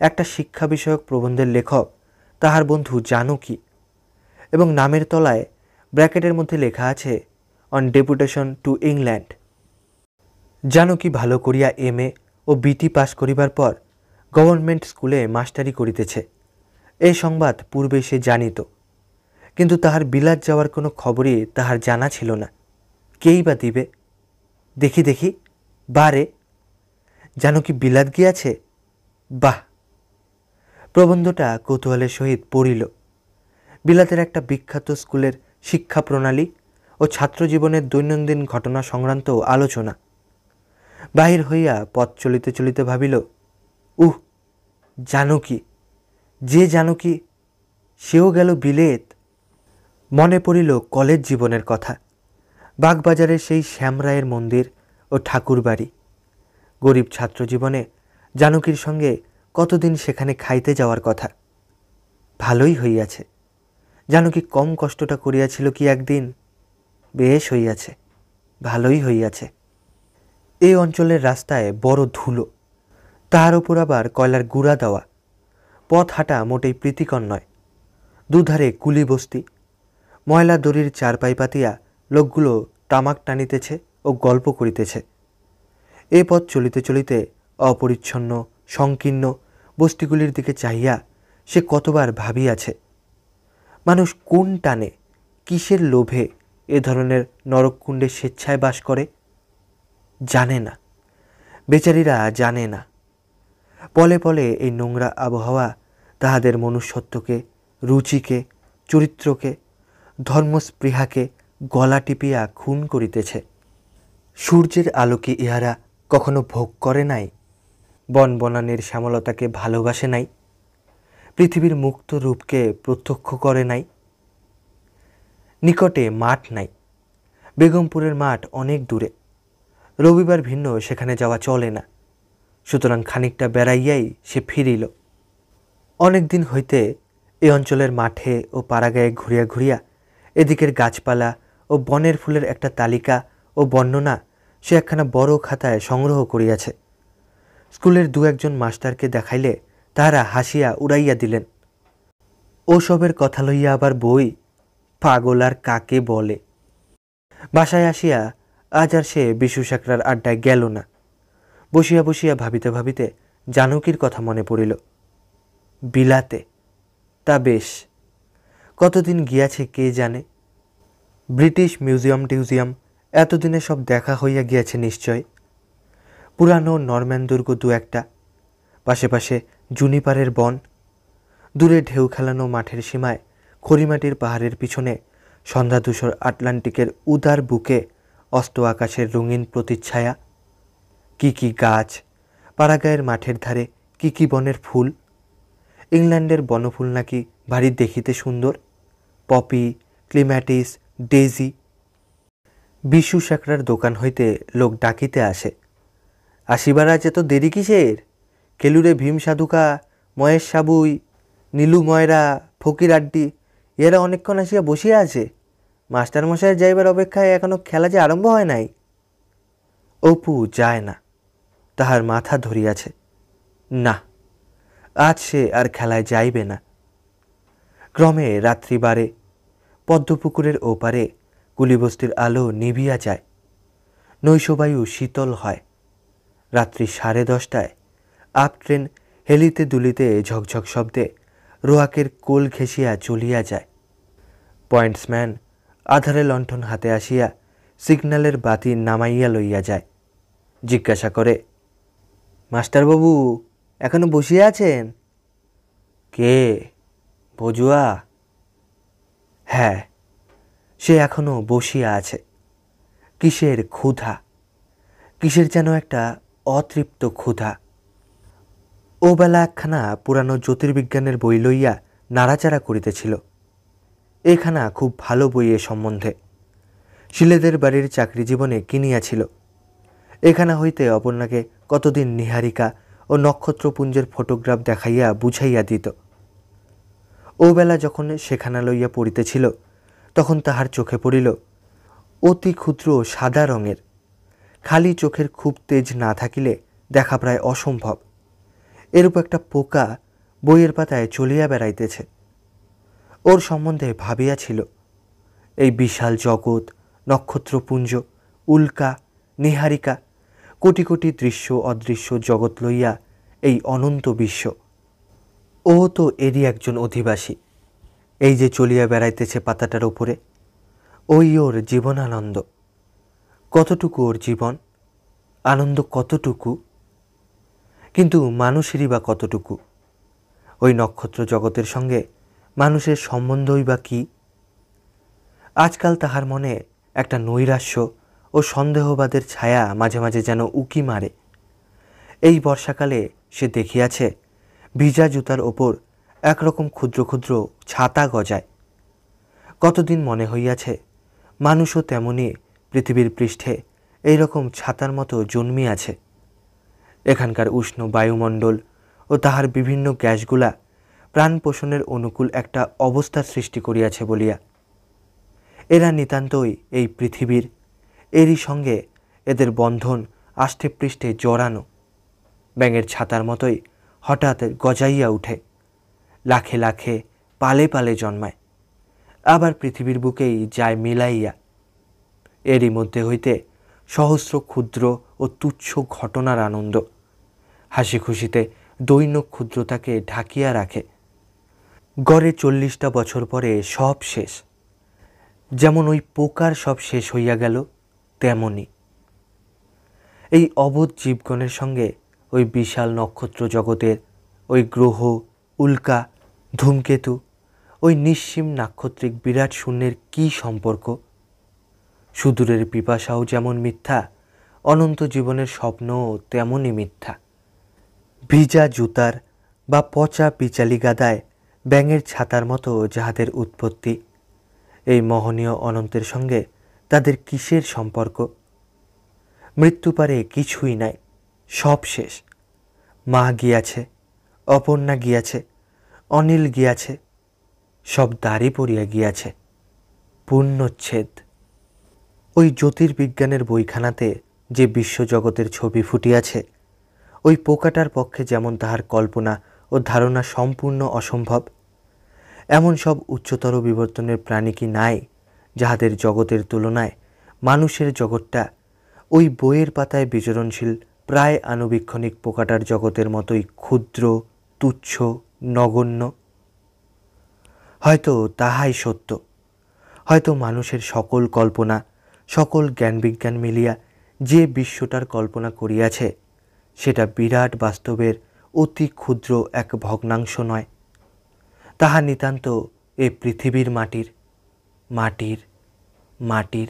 একটা শিক্ষা বিষয়ক প্রবন্ধের লেখক তাহার বন্ধু জানকী, এবং নামের তলায় ব্র্যাকেটের মধ্যে লেখা আছে on deputation to England. Janaki ভালো করিয়া MA ও BT পাস করিবার পর গভর্নমেন্ট স্কুলে মাস্টারি করিতেছে। এই সংবাদ পূর্বে সে জানিত, কিন্তু তাহার বিলাত যাওয়ার কোনো খবরই তাহার জানা ছিল না। কেই বা দিবে? দেখি দেখি, বারে, জানকী বিলাত গিয়াছে? বাহ! প্রবন্ধটা কৌতূহলের সহিত পড়িল। বিলাতের একটা বিখ্যাত স্কুলের শিক্ষা প্রণালী ও ছাত্রজীবনের দৈনন্দিন ঘটনা সংক্রান্ত আলোচনা। বাহির হইয়া পথ চলিতে চলিতে ভাবিল, জানকী, যে জানকী, সেও গেল বিলেত। মনে পড়িল কলেজ জীবনের কথা, বাগবাজারের সেই শ্যামরায়ের মন্দির ও ঠাকুর বাড়ি। গরিব ছাত্র জীবনে জানকীর সঙ্গে কতদিন সেখানে খাইতে যাওয়ার কথা। ভালোই হইয়াছে, জানকী কম কষ্টটা করিয়াছিল কি একদিন। বেশ হইয়াছে, ভালোই হইয়াছে। এই অঞ্চলের রাস্তায় বড় ধুলো, তাহার ওপর আবার কয়লার গুঁড়া দেওয়া। পথ হাঁটা মোটেই প্রীতিকর নয়। দুধারে কুলি বস্তি, ময়লা দড়ির চারপাই পাতিয়া লোকগুলো তামাক টানিতেছে ও গল্প করিতেছে। এ পথ চলিতে চলিতে অপরিচ্ছন্ন সংকীর্ণ বস্তিগুলির দিকে চাহিয়া সে কতবার ভাবিয়াছে, মানুষ কোন টানে, কিসের লোভে এ ধরনের নরককুণ্ডে স্বেচ্ছায় বাস করে? জানে না, বেচারীরা জানে না। পলে পলে এই নোংরা আবহাওয়া তাহাদের মনুষ্যত্বকে, রুচিকে, চরিত্রকে, ধর্মস্পৃহাকে গলা টিপিয়া খুন করিতেছে। সূর্যের আলোকে ইহারা কখনো ভোগ করে নাই? বন বনানীর শ্যামলতাকে ভালোবাসে নাই? পৃথিবীর মুক্ত রূপকে প্রত্যক্ষ করে নাই? নিকটে মাঠ নাই, বেগমপুরের মাঠ অনেক দূরে, রবিবার ভিন্ন সেখানে যাওয়া চলে না। সুতরাং খানিকটা বেড়াইয়াই সে ফিরিল। অনেক দিন হইতে এ অঞ্চলের মাঠে ও পাড়াগায়ে ঘুরিয়া ঘুরিয়া এদিকের গাছপালা ও বনের ফুলের একটা তালিকা ও বর্ণনা সে একখানা বড় খাতায় সংগ্রহ করিয়াছে। স্কুলের দু একজন মাস্টারকে দেখাইলে তাহারা হাসিয়া উড়াইয়া দিলেন। ওসবের কথা লইয়া আবার বই, পাগল আর কাকে বলে। বাসায় আসিয়া আজ আর সে বিশু সাকরার আড্ডায় গেল না। বসিয়া বসিয়া ভাবিতে ভাবিতে জানকীর কথা মনে পড়িল। বিলাতে, তা বেশ, কতদিন গিয়াছে কে জানে। ব্রিটিশ মিউজিয়াম টিউজিয়াম এতদিনে সব দেখা হইয়া গিয়াছে নিশ্চয়। পুরানো নরম্যান দুর্গ দু একটা, পাশে পাশে জুনিপারের বন, দূরে ঢেউ খেলানো মাঠের সীমায় খড়িমাটির পাহাড়ের পিছনে সন্ধ্যাধূসর আটলান্টিকের উদার বুকে অস্ত আকাশের রঙিন প্রতিচ্ছায়া। কি কি গাছ, পাড়াগায়ের মাঠের ধারে কি কি বনের ফুল। ইংল্যান্ডের বনফুল নাকি ভারী দেখিতে সুন্দর, পপি, ক্লিম্যাটিস, ডেজি। বিশু সাকরার দোকান হইতে লোক ডাকিতে আসে, আসিবার আছে তো দেরি কিসের? কেলুরে ভীম সাধুকা, মহেশ সাবুই, নীলু ময়রা, ফকির আড্ডি এরা অনেকক্ষণ আসিয়া বসিয়া আছে। মাস্টারমশাইয়ের যাইবার অপেক্ষায় এখনো খেলা যে আরম্ভ হয় নাই। অপু যায় না, তাহার মাথা ধরিয়াছে। না, আজ সে আর খেলায় যাইবে না। ক্রমে রাত্রি বাড়ে, পদ্মপুকুরের ওপারে কুলিবস্তির আলো নিভিয়া যায়, নৈশবায়ু শীতল হয়। রাত্রি 10:30টায় আপ ট্রেন হেলিতে দুলিতে ঝকঝক শব্দে রোয়াকের কোল ঘেঁষিয়া চলিয়া যায়। পয়েন্টসম্যান আধারে লণ্ঠন হাতে আসিয়া সিগন্যালের বাতি নামাইয়া লইয়া যায়। জিজ্ঞাসা করে, মাস্টারবাবু এখনো বসিয়া আছেন? কে, বজুয়া? হ্যাঁ, সে এখনো বসিয়া আছে। কিসের ক্ষুধা, কিসের যেন একটা অতৃপ্ত ক্ষুধা। ও বেলা একখানা পুরানো জ্যোতির্বিজ্ঞানের বই লইয়া নাড়াচাড়া করিতেছিল। এখানা খুব ভালো বই এ সম্বন্ধে, শিলেদের বাড়ির চাকরি জীবনে কিনিয়াছিল। এখানা হইতে অপর্ণাকে কতদিন নীহারিকা ও নক্ষত্রপুঞ্জের ফটোগ্রাফ দেখাইয়া বুঝাইয়া দিত। ও বেলা যখন সেখানা লইয়া পড়িতেছিল তখন তাহার চোখে পড়িল অতি ক্ষুদ্র সাদা রঙের, খালি চোখের খুব তেজ না থাকিলে দেখা প্রায় অসম্ভব, এরূপ একটা পোকা বইয়ের পাতায় চলিয়া বেড়াইতেছে। ওর সম্বন্ধে ভাবিয়াছিল, এই বিশাল জগৎ, নক্ষত্রপুঞ্জ, উল্কা, নীহারিকা, কোটি কোটি দৃশ্য অদৃশ্য জগৎ লইয়া এই অনন্ত বিশ্ব। ও তো এরই একজন অধিবাসী। এই যে চলিয়া বেড়াইতেছে পাতাটার উপরে, ওই ওর জীবনানন্দ। কতটুকু ওর জীবন, আনন্দ কতটুকু, কিন্তু মানুষেরই বা কতটুকু? ওই নক্ষত্র জগতের সঙ্গে মানুষের সম্বন্ধই বা কী? আজকাল তাহার মনে একটা নৈরাশ্য ও সন্দেহবাদের ছায়া মাঝে মাঝে যেন উকি মারে। এই বর্ষাকালে সে দেখিয়াছে ভিজা জুতার ওপর একরকম ক্ষুদ্র ক্ষুদ্র ছাতা গজায়। কতদিন মনে হইয়াছে মানুষও তেমনি পৃথিবীর পৃষ্ঠে এইরকম ছাতার মতো জন্মিয়াছে। এখানকার উষ্ণ বায়ুমণ্ডল ও তাহার বিভিন্ন গ্যাসগুলা প্রাণ পোষণের অনুকূল একটা অবস্থার সৃষ্টি করিয়াছে বলিয়া। এরা নিতান্তই এই পৃথিবীর, এরই সঙ্গে এদের বন্ধন আষ্টে পৃষ্ঠে জড়ানো। ব্যাঙের ছাতার মতোই হঠাৎ গজাইয়া উঠে, লাখে লাখে পালে পালে জন্মায়, আবার পৃথিবীর বুকেই যায় মিলাইয়া। এরই মধ্যে হইতে সহস্র ক্ষুদ্র ও তুচ্ছ ঘটনার আনন্দ হাসি খুশিতে দৈন্য ক্ষুদ্রতাকে ঢাকিয়া রাখে। গড়ে 40টা বছর পরে সব শেষ। যেমন ওই পোকার সব শেষ হইয়া গেল, তেমনি এই অবোধ জীবগণের সঙ্গে ওই বিশাল নক্ষত্র জগতের, ওই গ্রহ, উল্কা, ধূমকেতু, ওই নিঃসীম নাক্ষত্রিক বিরাট শূন্যের কী সম্পর্ক? সুদূরের পিপাসাও যেমন মিথ্যা, অনন্ত জীবনের স্বপ্নও তেমনই মিথ্যা। ভিজা জুতার বা পচা পিচালি গাদায় ব্যাঙের ছাতার মতো যাহাদের উৎপত্তি, এই মহনীয় অনন্তের সঙ্গে তাদের কিসের সম্পর্ক? মৃত্যু পারে কিছুই নাই, সব শেষ। মা গিয়াছে, অপর্ণা গিয়াছে, অনিল গিয়াছে, সব দাড়ি পড়িয়া গিয়াছে। পূর্ণচ্ছেদ। ওই জ্যোতির্বিজ্ঞানের বইখানাতে যে বিশ্বজগতের ছবি ফুটিয়াছে, ওই পোকাটার পক্ষে যেমন তাহার কল্পনা ও ধারণা সম্পূর্ণ অসম্ভব, এমন সব উচ্চতর বিবর্তনের প্রাণী কি নাই যাহাদের জগতের তুলনায় মানুষের জগৎটা ওই বইয়ের পাতায় বিচরণশীল প্রায় আনুবীক্ষণিক পোকাটার জগতের মতোই ক্ষুদ্র, তুচ্ছ, নগণ্য? হয়তো তাহাই সত্য। হয়তো মানুষের সকল কল্পনা, সকল জ্ঞানবিজ্ঞান মিলিয়া যে বিশ্বটার কল্পনা করিয়াছে সেটা বিরাট বাস্তবের অতি ক্ষুদ্র এক ভগ্নাংশ নয়, তাহা নিতান্ত এ পৃথিবীর মাটির মাটির মাটির।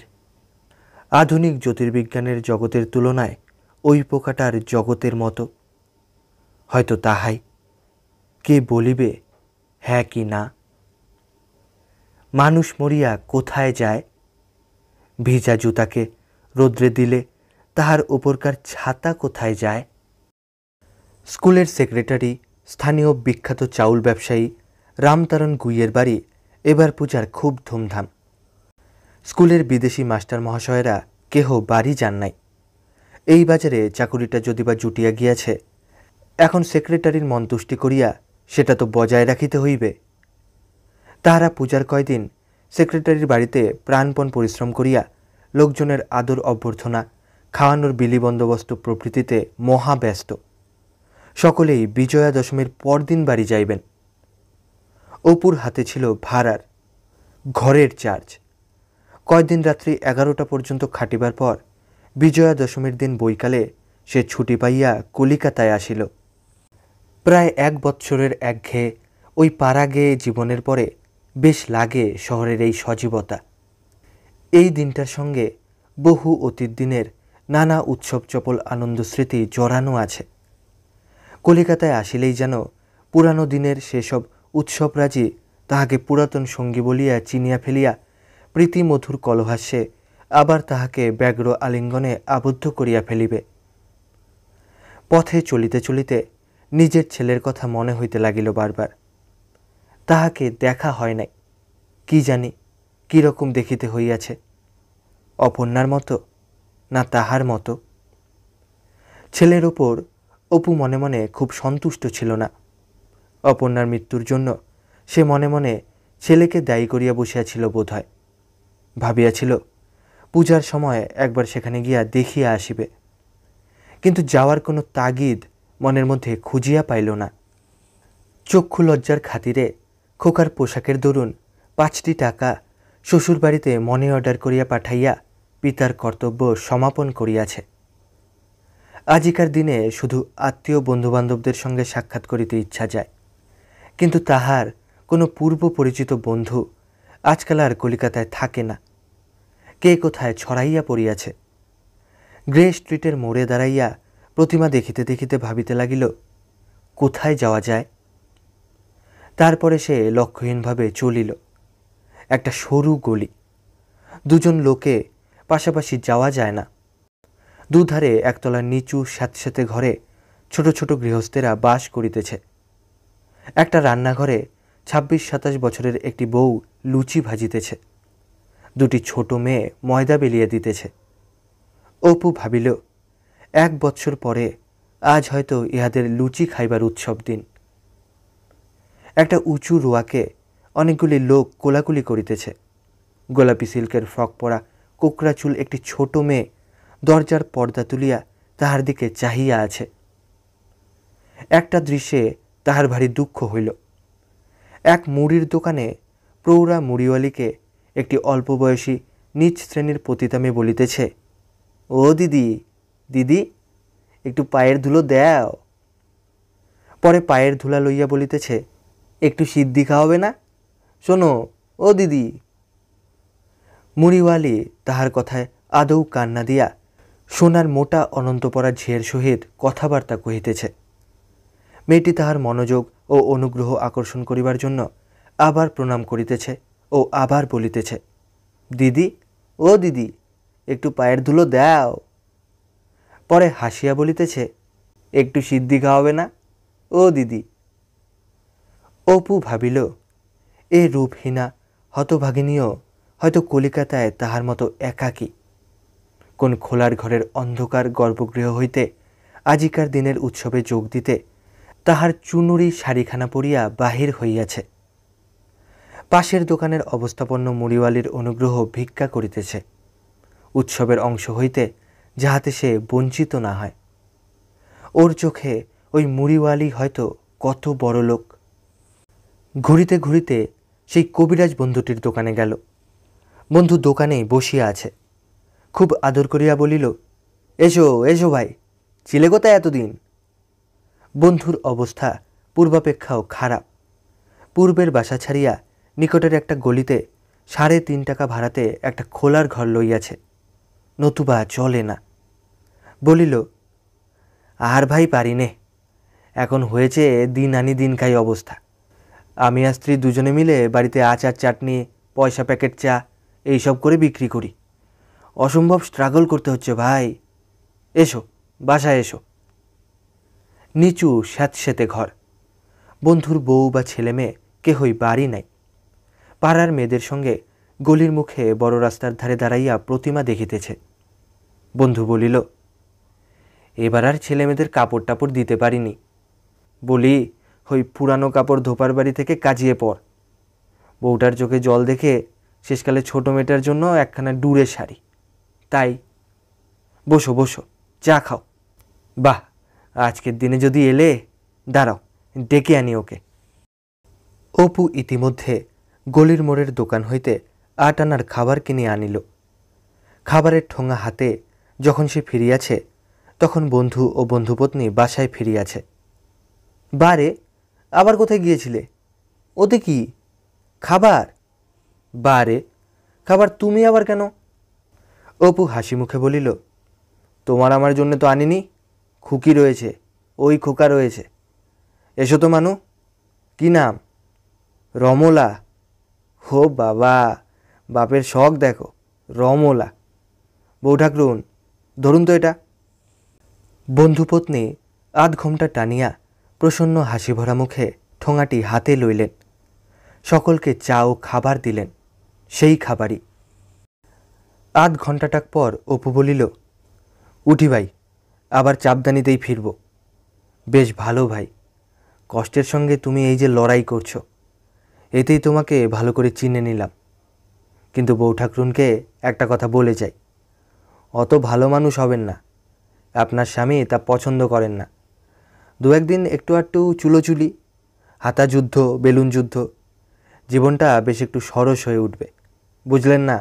আধুনিক জ্যোতির্বিজ্ঞানের জগতের তুলনায় ওই পোকাটার জগতের মতো। হয়তো তাহাই। কে বলিবে হ্যাঁ কি না? মানুষ মরিয়া কোথায় যায়? ভিজা জুতাকে রোদ্রে দিলে তাহার উপরকার ছাতা কোথায় যায়? স্কুলের সেক্রেটারি, স্থানীয় বিখ্যাত চাউল ব্যবসায়ী রামতারণ গুইয়ের বাড়ি এবার পূজার খুব ধুমধাম। স্কুলের বিদেশি মাস্টার মহাশয়েরা কেহ বাড়ি যান নাই। এই বাজারে চাকুরিটা যদি বা জুটিয়া গিয়াছে, এখন সেক্রেটারির মন তুষ্টি করিয়া সেটা তো বজায় রাখিতে হইবে। তাহারা পূজার কয়দিন সেক্রেটারির বাড়িতে প্রাণপণ পরিশ্রম করিয়া লোকজনের আদর অভ্যর্থনা, খাওয়ানোর বিলি বন্দোবস্ত প্রভৃতিতে মহাব্যস্ত। সকলেই বিজয়া দশমীর পরদিন বাড়ি যাইবেন। অপুর হাতে ছিল ভাড়ার ঘরের চার্জ। কয়দিন রাত্রি 11টা পর্যন্ত খাটিবার পর বিজয়া দশমীর দিন বৈকালে সে ছুটি পাইয়া কলিকাতায় আসিল। প্রায় 1 বৎসরের একঘেয়ে ওই পাড়াগেয়ে জীবনের পরে বেশ লাগে শহরের এই সজীবতা। এই দিনটার সঙ্গে বহু অতীত দিনের নানা উৎসব চপল আনন্দ স্মৃতি জড়ানো আছে। কলিকাতায় আসিলেই যেন পুরানো দিনের সেসব উৎসবরাজি তাহাকে পুরাতন সঙ্গী বলিয়া চিনিয়া ফেলিয়া প্রীতিমধুর কলহাস্যে আবার তাহাকে ব্যগ্র আলিঙ্গনে আবদ্ধ করিয়া ফেলিবে। পথে চলিতে চলিতে নিজের ছেলের কথা মনে হইতে লাগিল বারবার। তাহাকে দেখা হয় নাই, কি জানি কীরকম দেখিতে হইয়াছে, অপর্ণার মতো না তাহার মতো। ছেলের ওপর অপু মনে মনে খুব সন্তুষ্ট ছিল না। অপর্ণার মৃত্যুর জন্য সে মনে মনে ছেলেকে দায়ী করিয়া বসিয়াছিল বোধ হয়। ভাবিয়াছিল পূজার সময় একবার সেখানে গিয়া দেখিয়া আসিবে, কিন্তু যাওয়ার কোনো তাগিদ মনের মধ্যে খুঁজিয়া পাইল না। চক্ষু লজ্জার খাতিরে খোকার পোশাকের দরুন 5টি টাকা শ্বশুর বাড়িতে মনি অর্ডার করিয়া পাঠাইয়া পিতার কর্তব্য সমাপন করিয়াছে। আজিকার দিনে শুধু আত্মীয় বন্ধুবান্ধবদের সঙ্গে সাক্ষাৎ করিতে ইচ্ছা যায়, কিন্তু তাহার কোনো পূর্ব পরিচিত বন্ধু আজকাল আর কলিকাতায় থাকে না। কে কোথায় ছড়াইয়া পড়িয়াছে। গ্রে স্ট্রিটের মোড়ে দাঁড়াইয়া প্রতিমা দেখিতে দেখিতে ভাবিতে লাগিল কোথায় যাওয়া যায়। তারপরে সে লক্ষ্যহীনভাবে চলিল। একটা সরু গলি, দুজন লোকে পাশাপাশি যাওয়া যায় না। দুধারে একতলার নিচু স্যাঁতস্যাঁতে ঘরে ছোট ছোট গৃহস্থেরা বাস করিতেছে। একটা রান্নাঘরে 26-27 বছরের একটি বউ লুচি ভাজিতেছে। 2টি ছোট মেয়ে ময়দা বেলিয়ে দিতেছে। অপু ভাবিল 1 বৎসর পরে আজ হয়তো ইহাদের লুচি খাইবার উৎসব দিন। একটা উঁচু রোয়াকে অনেকগুলি লোক কোলাকুলি করিতেছে। গোলাপি সিল্কের ফ্রক পরা কোকড়া চুল একটি ছোট মেয়ে দরজার পর্দা তুলিয়া তাহার দিকে চাহিয়া আছে। একটা দৃশ্যে তাহার ভারী দুঃখ হইল। এক মুড়ির দোকানে প্রৌঢ়া মুড়িওয়ালিকে একটি অল্প বয়সী নিচ শ্রেণীর পতিতা মেয়ে বলিতেছে, ও দিদি দিদি, একটু পায়ের ধুলো দাও। পরে পায়ের ধুলা লইয়া বলিতেছে, একটু সিদ্ধি খাওয়াবে না? শোনো ও দিদি। মুড়িওয়ালি তাহার কথায় আদৌ কান না দিয়া সোনার মোটা অনন্তপরা ঝিয়ের সহিত কথাবার্তা কহিতেছে। মেয়েটি তাহার মনোযোগ ও অনুগ্রহ আকর্ষণ করিবার জন্য আবার প্রণাম করিতেছে ও আবার বলিতেছে, দিদি ও দিদি, একটু পায়ের ধুলো দাও। পরে হাসিয়া বলিতেছে, একটু সিদ্ধি খাওয়াবে না ও দিদি। অপু ভাবিল এ রূপহীনা হতভাগিনীও হয়তো কলিকাতায় তাহার মতো একাকী। কোন খোলার ঘরের অন্ধকার গর্ভগৃহ হইতে আজিকার দিনের উৎসবে যোগ দিতে তাহার চুনুরি শাড়িখানা পরিয়া বাহির হইয়াছে। পাশের দোকানের অবস্থাপন্ন মুড়িওয়ালির অনুগ্রহ ভিক্ষা করিতেছে উৎসবের অংশ হইতে, যাহাতে সে বঞ্চিত না হয়। ওর চোখে ওই মুড়িওয়ালি হয়তো কত বড় লোক। ঘুরিতে ঘুরিতে সেই কবিরাজ বন্ধুটির দোকানে গেল। বন্ধু দোকানেই বসিয়া আছে। খুব আদর করিয়া বলিল, এসো এসো ভাই, ছিলে কোথায় এতদিন? বন্ধুর অবস্থা পূর্বাপেক্ষাও খারাপ। পূর্বের বাসা ছাড়িয়া নিকটের একটা গলিতে 3.5 টাকা ভাড়াতে একটা খোলার ঘর লইয়াছে, নতুবা চলে না। বলিল, আর ভাই পারি নে, এখন হয়েছে দিন আনি দিন খাই অবস্থা। আমি আর স্ত্রী দুজনে মিলে বাড়িতে আচার চাটনি, পয়সা প্যাকেট চা এইসব করে বিক্রি করি। অসম্ভব স্ট্রাগল করতে হচ্ছে ভাই। এসো বাসায় এসো। নিচু স্যাঁতস্যাঁতে ঘর। বন্ধুর বউ বা ছেলে মেয়ে কেহই বাড়ি নাই। পাড়ার মেয়েদের সঙ্গে গলির মুখে বড় রাস্তার ধারে দাঁড়াইয়া প্রতিমা দেখিতেছে। বন্ধু বলিল, এবার আর ছেলে মেয়েদের কাপড় টাপড় দিতে পারিনি, বলি ওই পুরানো কাপড় ধোপার বাড়ি থেকে কাজিয়ে পর। বউটার চোখে জল দেখে শেষকালে ছোটো মেয়েটার জন্য একখানা ডুরের শাড়ি। তাই বসো বসো, চা খাও। বাহ, আজকের দিনে যদি এলে, দাঁড়াও ডেকে আনি ওকে। অপু ইতিমধ্যে গলির মোড়ের দোকান হইতে 8 আনার খাবার কিনে আনিল। খাবারের ঠোঙা হাতে যখন সে ফিরিয়াছে, তখন বন্ধু ও বন্ধুপত্নী বাসায় ফিরিয়াছে। বারে, আবার কোথায় গিয়েছিলে? ওতে কি খাবার? বারে, খাবার তুমি আবার কেন? অপু হাসি মুখে বলিল, তোমার আমার জন্য তো আনিনি, খুকি রয়েছে, ওই খোকা রয়েছে। এসো তো মানু। কি নাম? রমলা। হো বাবা, বাপের শখ দেখো, রমলা। বউ ঠাকরুন, ধরুন তো এটা। বন্ধুপত্নী আধ ঘণ্টা টানিয়া প্রসন্ন হাসি ভরা মুখে ঠোঙাটি হাতে লইলেন। সকলকে চা ও খাবার দিলেন, সেই খাবারই। আধ ঘণ্টাটাক পর অপু বলিল, উঠি ভাই, আবার চাপদানিতেই ফিরব। বেশ ভালো ভাই, কষ্টের সঙ্গে তুমি এই যে লড়াই করছো, এতেই তোমাকে ভালো করে চিনে নিলাম। কিন্তু বউ ঠাকরুনকে একটা কথা বলে যাই, অত ভালো মানুষ হবেন না। আপনার স্বামী তা পছন্দ করেন না। 2-1 দিন একটু আধটু চুলোচুলি, হাতা যুদ্ধ, বেলুন যুদ্ধ, জীবনটা বেশ একটু সরস হয়ে উঠবে, বুঝলেন না?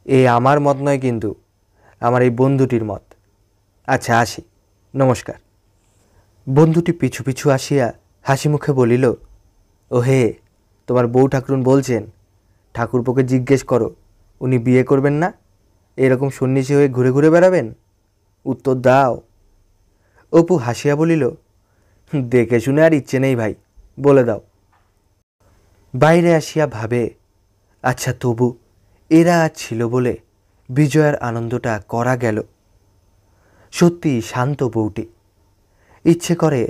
এ আমার মত নয় কিন্তু, আমার এই বন্ধুটির মত। আচ্ছা আসি, নমস্কার। বন্ধুটি পিছু পিছু আসিয়া হাসি মুখে বলিল, ও হে, তোমার বউ ঠাকরুন বলছেন ঠাকুরপোকে জিজ্ঞেস করো, উনি বিয়ে করবেন না? এরকম সন্ন্যাসী হয়ে ঘুরে ঘুরে বেড়াবেন? উত্তর দাও। অপু হাসিয়া বলিল, দেখে শুনে আর ইচ্ছে নেই ভাই, বলে দাও। বাইরে আসিয়া ভাবে, আচ্ছা তবু এরা আজ ছিল বলে বিজয়ার আনন্দটা করা গেল। সত্যি শান্ত বউটি, ইচ্ছে করে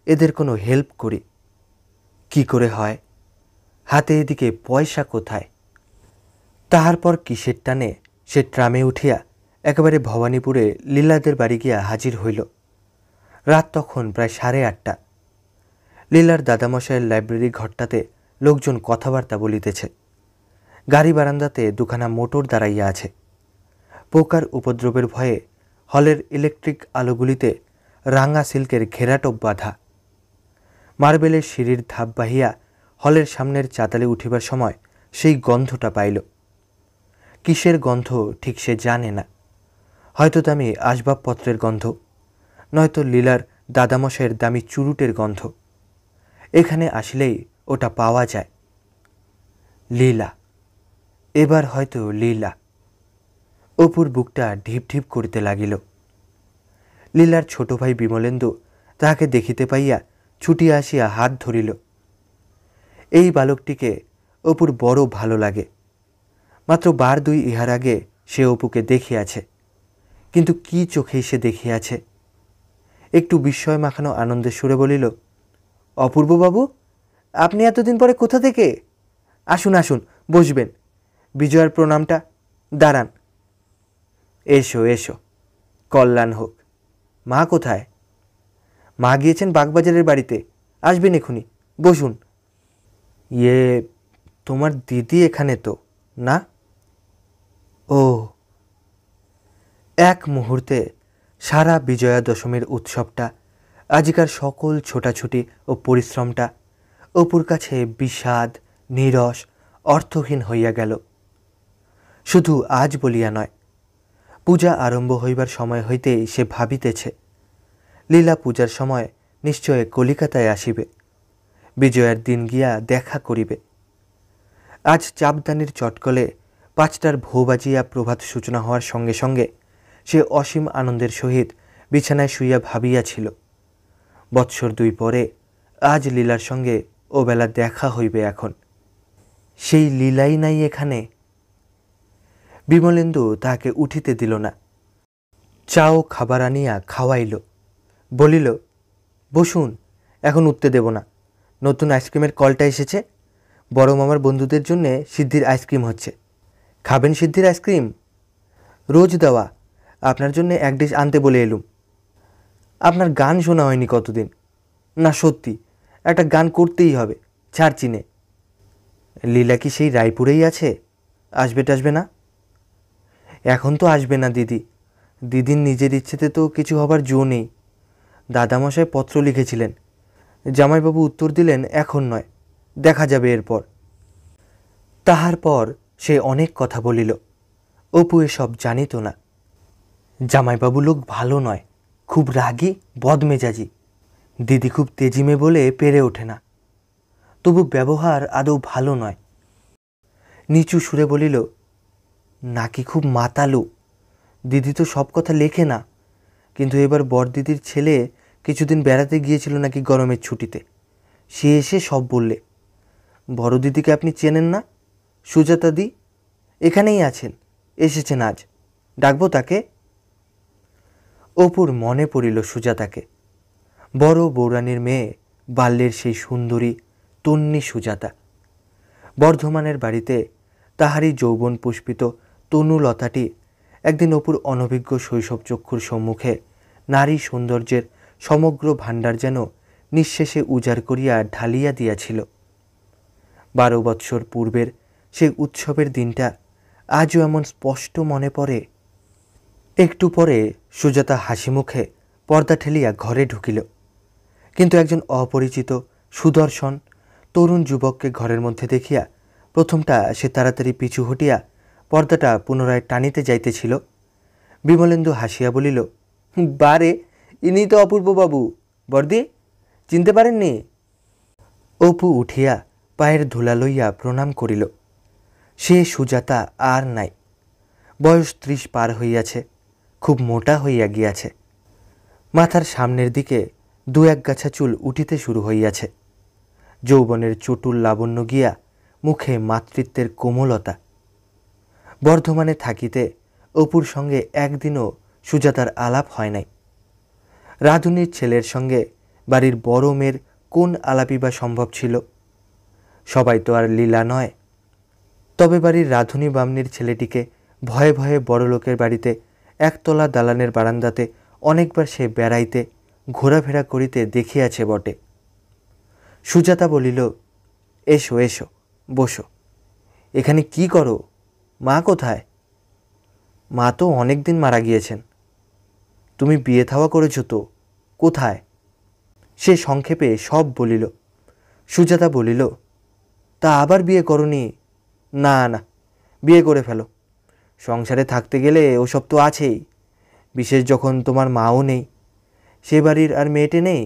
এদের কোনো হেল্প করি। কি করে হয়? হাতে এদিকে পয়সা কোথায়? তাহার পর কিসের টানে সে ট্রামে উঠিয়া একেবারে ভবানীপুরে লীলাদের বাড়ি গিয়া হাজির হইল। রাত তখন প্রায় 8:30। লীলার দাদামশায়ের লাইব্রেরি ঘরটাতে লোকজন কথাবার্তা বলিতেছে। গাড়ি বারান্দাতে 2খানা মোটর দাঁড়াইয়া আছে। পোকার উপদ্রবের ভয়ে হলের ইলেকট্রিক আলোগুলিতে রাঙা সিল্কের ঘেরাটোপ বাঁধা। মার্বেলের সিঁড়ির ধাপ বাহিয়া হলের সামনের চাতালে উঠিবার সময় সেই গন্ধটা পাইল। কিসের গন্ধ ঠিক সে জানে না, হয়তো দামি আসবাবপত্রের গন্ধ, নয়তো লীলার দাদামশায়ের দামি চুরুটের গন্ধ। এখানে আসলেই ওটা পাওয়া যায়। লীলা, এবার হয়তো লীলা। অপুর বুকটা ঢিপ ঢিপ করিতে লাগিল। লীলার ছোট ভাই বিমলেন্দু তাহাকে দেখিতে পাইয়া ছুটিয়া আসিয়া হাত ধরিল। এই বালকটিকে অপুর বড় ভালো লাগে। মাত্র 2 ইহার আগে সে অপুকে দেখিয়াছে, কিন্তু কি চোখেই সে দেখিয়াছে। একটু বিস্ময় মাখানো আনন্দের সুরে বলিল, অপূর্ববাবু, আপনি এতদিন পরে কোথা থেকে? আসুন আসুন, বসবেন। বিজয়ার প্রণামটা, দাঁড়ান। এসো এসো, কল্যাণ হোক। মা কোথায়? মা গিয়েছেন বাগবাজারের বাড়িতে, আসবেন এখুনি, বসুন। ইয়ে, তোমার দিদি এখানে তো না? ও। এক মুহূর্তে সারা বিজয়া দশমীর উৎসবটা, আজকার সকল ছোটাছুটি ও পরিশ্রমটা অপুর কাছে বিষাদ, নীরস, অর্থহীন হইয়া গেল। শুধু আজ বলিয়া নয়, পূজা আরম্ভ হইবার সময় হইতেই সে ভাবিতেছে, লীলা পূজার সময় নিশ্চয় কলিকাতায় আসিবে, বিজয়ার দিন গিয়া দেখা করিবে। আজ চাপদানির চটকলে 5টার ভো বাজিয়া প্রভাত সূচনা হওয়ার সঙ্গে সঙ্গে সে অসীম আনন্দের সহিত বিছানায় শুইয়া ভাবিয়াছিল, বৎসর 2 পরে আজ লীলার সঙ্গে ওবেলা দেখা হইবে। এখন সেই লীলাই নাই এখানে। বিমলেন্দু তাহাকে উঠিতে দিল না। চা ও খাবার আনিয়া খাওয়াইল, বলিল, বসুন, এখন উঠতে দেব না। নতুন আইসক্রিমের কলটা এসেছে, বড় মামার বন্ধুদের জন্য সিদ্ধির আইসক্রিম হচ্ছে। খাবেন সিদ্ধির আইসক্রিম? রোজ দেওয়া, আপনার জন্য 1 ডিশ আনতে বলে এলুম। আপনার গান শোনা হয়নি কতদিন। না সত্যি, একটা গান করতেই হবে, ছাড় চিনে। লীলা কি সেই রায়পুরেই আছে? আসবে টাসবে না? এখন তো আসবে না দিদি। দিদির নিজের ইচ্ছেতে তো কিছু হবার জো নেই। দাদামশাই পত্র লিখেছিলেন, জামাইবাবু উত্তর দিলেন এখন নয়, দেখা যাবে এরপর। তাহার পর সে অনেক কথা বলিল। অপু এসব জানিত না। জামাইবাবু লোক ভালো নয়, খুব রাগী, বদমেজাজি। দিদি খুব তেজিমে বলে পেরে ওঠে না, তবু ব্যবহার আদৌ ভালো নয়। নিচু সুরে বলিল, নাকি খুব মাতালু। দিদি তো সব কথা লেখে না, কিন্তু এবার বড়দিদির ছেলে কিছুদিন বেড়াতে গিয়েছিল নাকি গরমের ছুটিতে। সে এসে সব বললে। বড় দিদিকে আপনি চেনেন না? সুজাতা দি এখানেই আছেন, এসেছেন আজ। ডাকবো তাকে? অপুর মনে পড়িল সুজাতাকে, বড় বৌরানীর মেয়ে, বাল্যের সেই সুন্দরী তন্বী সুজাতা। বর্ধমানের বাড়িতে তাহারই যৌবন পুষ্পিত তনুলতাটি একদিন অপুর অনভিজ্ঞ শৈশব চক্ষুর সম্মুখে নারী সৌন্দর্যের সমগ্র ভাণ্ডার যেন নিঃশেষে উজাড় করিয়া ঢালিয়া দিয়াছিল। 12 বৎসর পূর্বের সেই উৎসবের দিনটা আজও এমন স্পষ্ট মনে পড়ে। একটু পরে সুজাতা হাসি মুখে পর্দা ঠেলিয়া ঘরে ঢুকিল, কিন্তু একজন অপরিচিত সুদর্শন তরুণ যুবককে ঘরের মধ্যে দেখিয়া প্রথমটা সে তাড়াতাড়ি পিছু হটিয়া পর্দাটা পুনরায় টানিতে যাইতেছিল। বিমলেন্দু হাসিয়া বলিল, বারে, ইনি তো অপূর্ববাবু। বর্দি, চিনতে পারেননি? অপু উঠিয়া পায়ের ধুলা লইয়া প্রণাম করিল। সে সুজাতা আর নাই। বয়স 30 পার হইয়াছে, খুব মোটা হইয়া গিয়াছে। মাথার সামনের দিকে 2-1 গাছা চুল উঠিতে শুরু হইয়াছে। যৌবনের চটুল লাবণ্য গিয়া মুখে মাতৃত্বের কোমলতা। বর্ধমানে থাকিতে অপুর সঙ্গে একদিনও সুজাতার আলাপ হয় নাই। রাধুনির ছেলের সঙ্গে বাড়ির বড় মেয়ের কোন আলাপই বা সম্ভব ছিল? সবাই তো আর লীলা নয়। তবে বাড়ির রাধুনি বামনির ছেলেটিকে ভয়ে ভয়ে বড়লোকের বাড়িতে একতলা দালানের বারান্দাতে অনেকবার সে বেড়াইতে ঘোরাফেরা করিতে দেখিয়াছে বটে। সুজাতা বলিল, এসো এসো, বসো। এখানে কি করো? মা কোথায়? মা তো অনেক দিন মারা গিয়েছেন। তুমি বিয়ে থাওয়া করেছ তো? কোথায়? সে সংক্ষেপে সব বলিল। সুজাতা বলিল, তা আবার বিয়ে করনি? না না, বিয়ে করে ফেলো। সংসারে থাকতে গেলে ওসব তো আছেই, বিশেষ যখন তোমার মাও নেই। সে বাড়ির আর মেয়েটে নেই।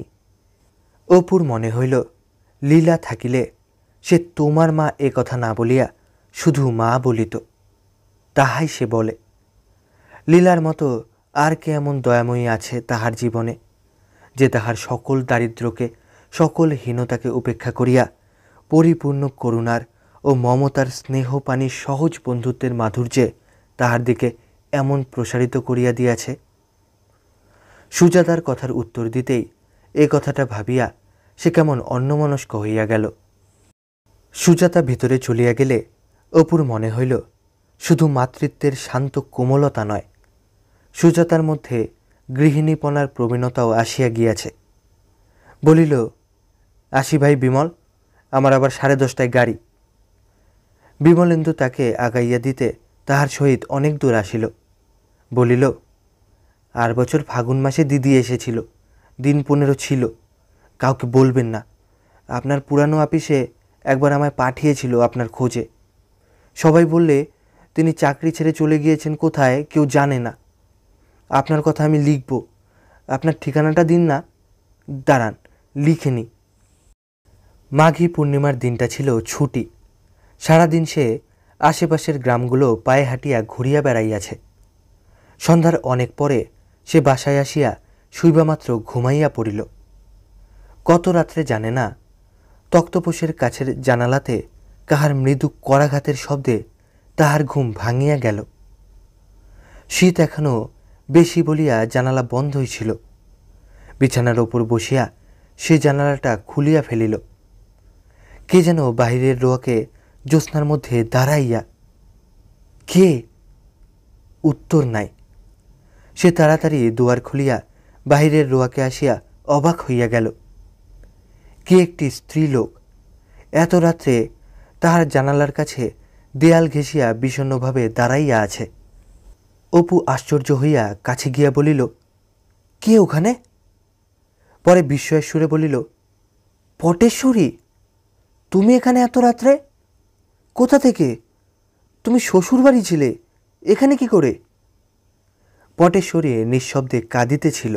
অপুর মনে হইল, লীলা থাকিলে সে তোমার মা এ কথা না বলিয়া শুধু মা বলিত। তাহাই সে বলে। লীলার মতো আর কে এমন দয়াময়ী আছে তাহার জীবনে, যে তাহার সকল দারিদ্র্যকে, সকল হীনতাকে উপেক্ষা করিয়া পরিপূর্ণ করুণার ও মমতার স্নেহপানি সহজ বন্ধুত্বের মাধুর্যে তাহার দিকে এমন প্রসারিত করিয়া দিয়াছে। সুজাতার কথার উত্তর দিতেই এ কথাটা ভাবিয়া সে কেমন অন্যমনস্ক হইয়া গেল। সুজাতা ভিতরে চলিয়া গেলে অপুর মনে হইল, শুধু মাতৃত্বের শান্ত কোমলতা নয়, সুজাতার মধ্যে গৃহিণীপনার প্রবীণতাও আসিয়া গিয়াছে। বলিল, আসি ভাই বিমল, আমার আবার 10:30টায় গাড়ি। বিমলেন্দু তাকে আগাইয়া দিতে তাহার সহিত অনেক দূর আসিল। বলিল, আর বছর ফাগুন মাসে দিদি এসেছিল, দিন 15 ছিল। কাউকে বলবেন না। আপনার পুরানো আপিসে একবার আমায় পাঠিয়েছিল আপনার খোঁজে। সবাই বললে তিনি চাকরি ছেড়ে চলে গিয়েছেন কোথায় কেউ জানে না। আপনার কথা আমি লিখব। আপনার ঠিকানাটা দিন না। দাঁড়ান, লিখে নি। মাঘী পূর্ণিমার দিনটা ছিল ছুটি। সারাদিন সে আশেপাশের গ্রামগুলো পায়ে হাঁটিয়া ঘুরিয়া বেড়াইয়াছে। সন্ধ্যার অনেক পরে সে বাসায় আসিয়া শুইবামাত্র ঘুমাইয়া পড়িল। কত রাত্রে জানে না, তক্তপোষের কাছের জানালাতে কাহার মৃদু করাঘাতের শব্দে তাহার ঘুম ভাঙিয়া গেল। শীত এখনও বেশি বলিয়া জানালা বন্ধই ছিল। বিছানার ওপর বসিয়া সে জানালাটা খুলিয়া ফেলিল। কে যেন বাহিরের রোয়াকে জ্যোৎস্নার মধ্যে দাঁড়াইয়া। কে? উত্তর নাই। সে তাড়াতাড়ি দুয়ার খুলিয়া বাহিরের রোয়াকে আসিয়া অবাক হইয়া গেল। কে একটি স্ত্রীলোক এত রাত্রে তাহার জানালার কাছে দেয়াল ঘেঁষিয়া বিষণ্ণভাবে দাঁড়াইয়া আছে। অপু আশ্চর্য হইয়া কাছে গিয়া বলিল, কে ওখানে? পরে বিস্ময়ের সুরে বলিল, পটেশ্বরী, তুমি এখানে এত রাত্রে? কোথা থেকে? তুমি শ্বশুর বাড়ি ছিলে, এখানে কি করে? পটেশ্বরী নিঃশব্দে কাঁদিতেছিল,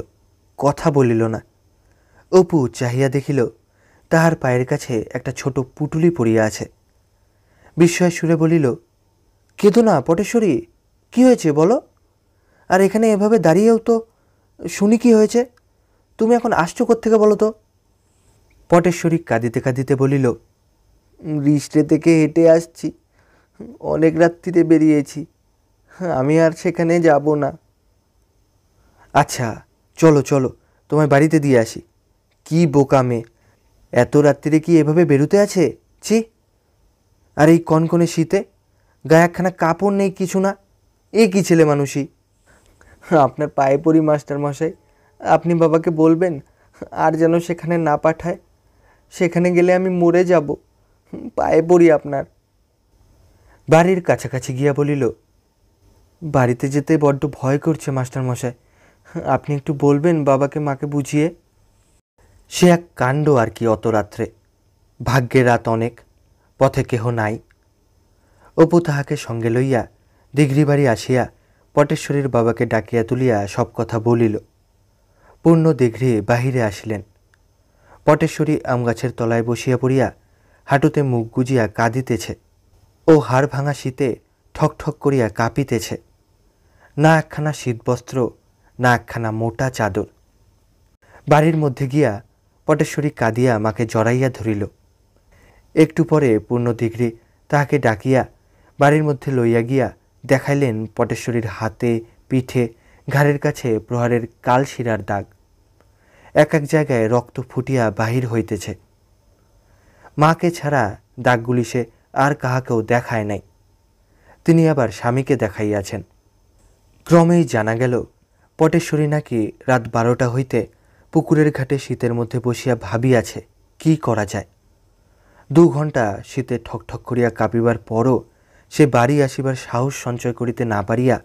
কথা বলিল না। অপু চাহিয়া দেখিল তাহার পায়ের কাছে একটা ছোট পুটুলি পড়িয়া আছে। বিস্ময়ের সুরে বলিল, কেঁদো না পটেশ্বরী, কি হয়েছে বলো? আর এখানে এভাবে দাঁড়িয়েও তো শুনি কি হয়েছে। তুমি এখন আসছো কোত্থেকে বলো তো? পটেশ্বরী কাঁদিতে কাঁদিতে বলিল, রিষ্টে থেকে হেঁটে আসছি, অনেক রাত্রিরে বেরিয়েছি, আমি আর সেখানে যাব না। আচ্ছা চলো চলো, তোমায় বাড়িতে দিয়ে আসি। কি বোকা মেয়ে, এত রাত্রিরে কি এভাবে বেরোতে আছে? ছি! আর এই কনকনে শীতে গায়ে একখানা কাপড় নেই, কিছু না। এ কি ছেলে মানুষই! আপনার পায়ে পড়ি মাস্টার মশাই, আপনি বাবাকে বলবেন আর যেন সেখানে না পাঠায়। সেখানে গেলে আমি মরে যাব, পায়ে পড়ি আপনার। বাড়ির কাছাকাছি গিয়া বলিল, বাড়িতে যেতে বড্ড ভয় করছে মাস্টার মশাই, আপনি একটু বলবেন বাবাকে মাকে বুঝিয়ে। সে এক কাণ্ড আর কি অত রাত্রে। ভাগ্যে রাত অনেক, পথে কেহ নাই। অপু তাহাকে সঙ্গে লইয়া দিঘরি বাড়ি আসিয়া পটেশ্বরীর বাবাকে ডাকিয়া তুলিয়া সব কথা বলিল। পূর্ণ দিঘরি বাহিরে আসিলেন। পটেশ্বরী আমগাছের তলায় বসিয়া পড়িয়া হাঁটুতে মুখ গুজিয়া কাঁদিতেছে ও হাড় ভাঙা শীতে ঠক ঠক করিয়া কাঁপিতেছে। না একখানা শীতবস্ত্র, না একখানা মোটা চাদর। বাড়ির মধ্যে গিয়া পটেশ্বরী কাঁদিয়া মাকে জড়াইয়া ধরিল। একটু পরে পূর্ণ দিঘরি তাহাকে ডাকিয়া বাড়ির মধ্যে লইয়া গিয়া দেখাইলেন পটেশ্বরীর হাতে, পিঠে, ঘাড়ের কাছে প্রহারের কালশিরার দাগ। এক এক জায়গায় রক্ত ফুটিয়া বাহির হইতেছে। মাকে ছাড়া দাগগুলি সে আর কাহাকেও দেখায় নাই। তিনি আবার স্বামীকে দেখাইয়াছেন। ক্রমেই জানা গেল পটেশ্বরী নাকি রাত 12টা হইতে পুকুরের ঘাটে শীতের মধ্যে বসিয়া ভাবিয়াছে কি করা যায়। 2 ঘণ্টা শীতে ঠকঠক করিয়া কাঁপিবার পরও সে বাড়ি আসিবার সাহস সঞ্চয় করিতে না পারিয়া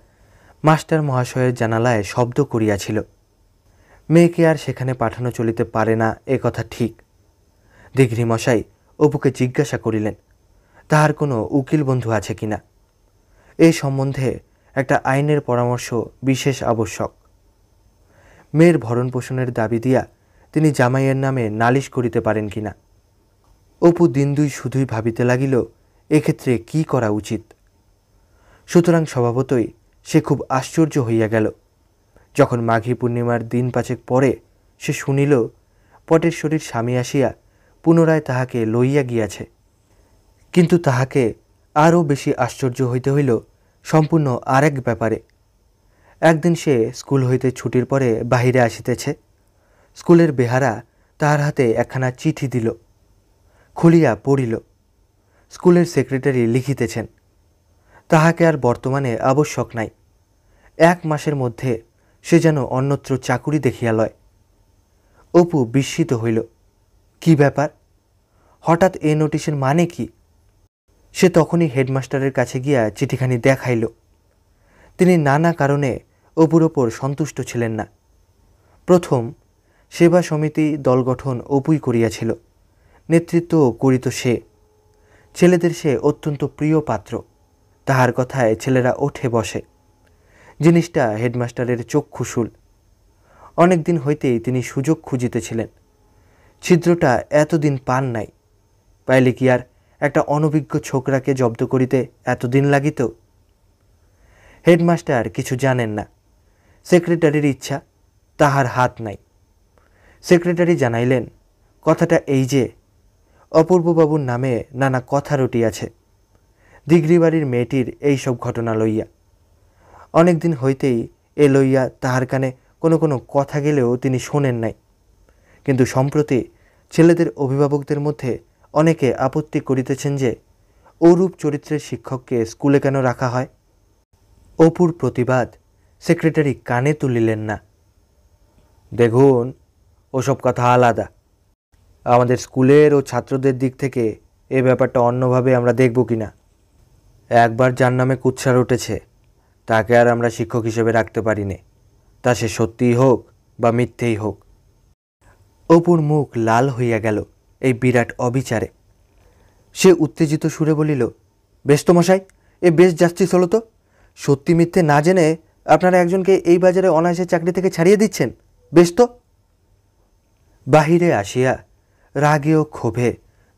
মাস্টার মহাশয়ের জানালায় শব্দ করিয়াছিল। মেয়েকে আর সেখানে পাঠানো চলিতে পারে না, এ কথা ঠিক। দিঘরি মশাই অপুকে জিজ্ঞাসা করিলেন তাহার কোনো উকিল বন্ধু আছে কিনা। এই সম্বন্ধে একটা আইনের পরামর্শ বিশেষ আবশ্যক। মেয়ের ভরণ পোষণের দাবি দিয়া তিনি জামাইয়ের নামে নালিশ করিতে পারেন কিনা। অপু দিন দুই শুধুই ভাবিতে লাগিল এক্ষেত্রে কি করা উচিত। সুতরাং স্বভাবতই সে খুব আশ্চর্য হইয়া গেল যখন মাঘী পূর্ণিমার দিন 5 পরে সে শুনিল পটেশ্বরীর স্বামী আসিয়া পুনরায় তাহাকে লইয়া গিয়াছে। কিন্তু তাহাকে আরও বেশি আশ্চর্য হইতে হইল সম্পূর্ণ আরেক ব্যাপারে। একদিন সে স্কুল হইতে ছুটির পরে বাহিরে আসিতেছে। স্কুলের বেহারা তাহার হাতে একখানা চিঠি দিল। খুলিয়া পড়িল। স্কুলের সেক্রেটারি লিখিতেছেন তাহাকে আর বর্তমানে আবশ্যক নাই। 1 মাসের মধ্যে সে যেন অন্যত্র চাকুরি দেখিয়া লয়। অপু বিস্মিত হইল, কি ব্যাপার, হঠাৎ এ নোটিশের মানে কি? সে তখনই হেডমাস্টারের কাছে গিয়া চিঠিখানি দেখাইল। তিনি নানা কারণে অপুর ওপর সন্তুষ্ট ছিলেন না। প্রথম, সেবা সমিতি দল গঠন অপুই করিয়াছিল, নেতৃত্ব করিত সে। ছেলেদের সে অত্যন্ত প্রিয় পাত্র, তাহার কথায় ছেলেরা ওঠে বসে। জিনিসটা হেডমাস্টারের চক্ষুশূল। অনেক দিন হইতেই তিনি সুযোগ খুঁজিতেছিলেন। ছিদ্রটা এতদিন পান নাই, পাইলে কি আর একটা অনভিজ্ঞ ছোকরাকে জব্দ করিতে এতদিন লাগিত? হেডমাস্টার কিছু জানেন না। সেক্রেটারির ইচ্ছা, তাহার হাত নাই। সেক্রেটারি জানাইলেন কথাটা এই যে অপূর্ববাবুর নামে নানা কথা রটিয়াছে দিঘরি বাড়ির মেয়েটির এই সব ঘটনা লইয়া। অনেক দিন হইতেই এ লইয়া তাহার কানে কোনো কোনো কথা গেলেও তিনি শোনেন নাই। কিন্তু সম্প্রতি ছেলেদের অভিভাবকদের মধ্যে অনেকে আপত্তি করিতেছেন যে ওরূপ চরিত্রের শিক্ষককে স্কুলে কেন রাখা হয়। অপুর প্রতিবাদ সেক্রেটারি কানে তুলিলেন না। দেখুন, ওসব কথা আলাদা। আমাদের স্কুলের ও ছাত্রদের দিক থেকে এ ব্যাপারটা অন্যভাবে আমরা দেখব কি না। একবার যার নামে কুৎসার উঠেছে তাকে আর আমরা শিক্ষক হিসেবে রাখতে পারি নে, তা সে সত্যিই হোক বা মিথ্যেই হোক। অপুর মুখ লাল হইয়া গেল এই বিরাট অবিচারে। সে উত্তেজিত সুরে বলিল, বেশ তো মশাই, এ বেশ জাস্টিস হলো তো। সত্যি মিথ্যে না জেনে আপনারা একজনকে এই বাজারে অনায়াসে চাকরি থেকে ছাড়িয়ে দিচ্ছেন, বেশ তো। বাহিরে আসিয়া রাগে ও ক্ষোভে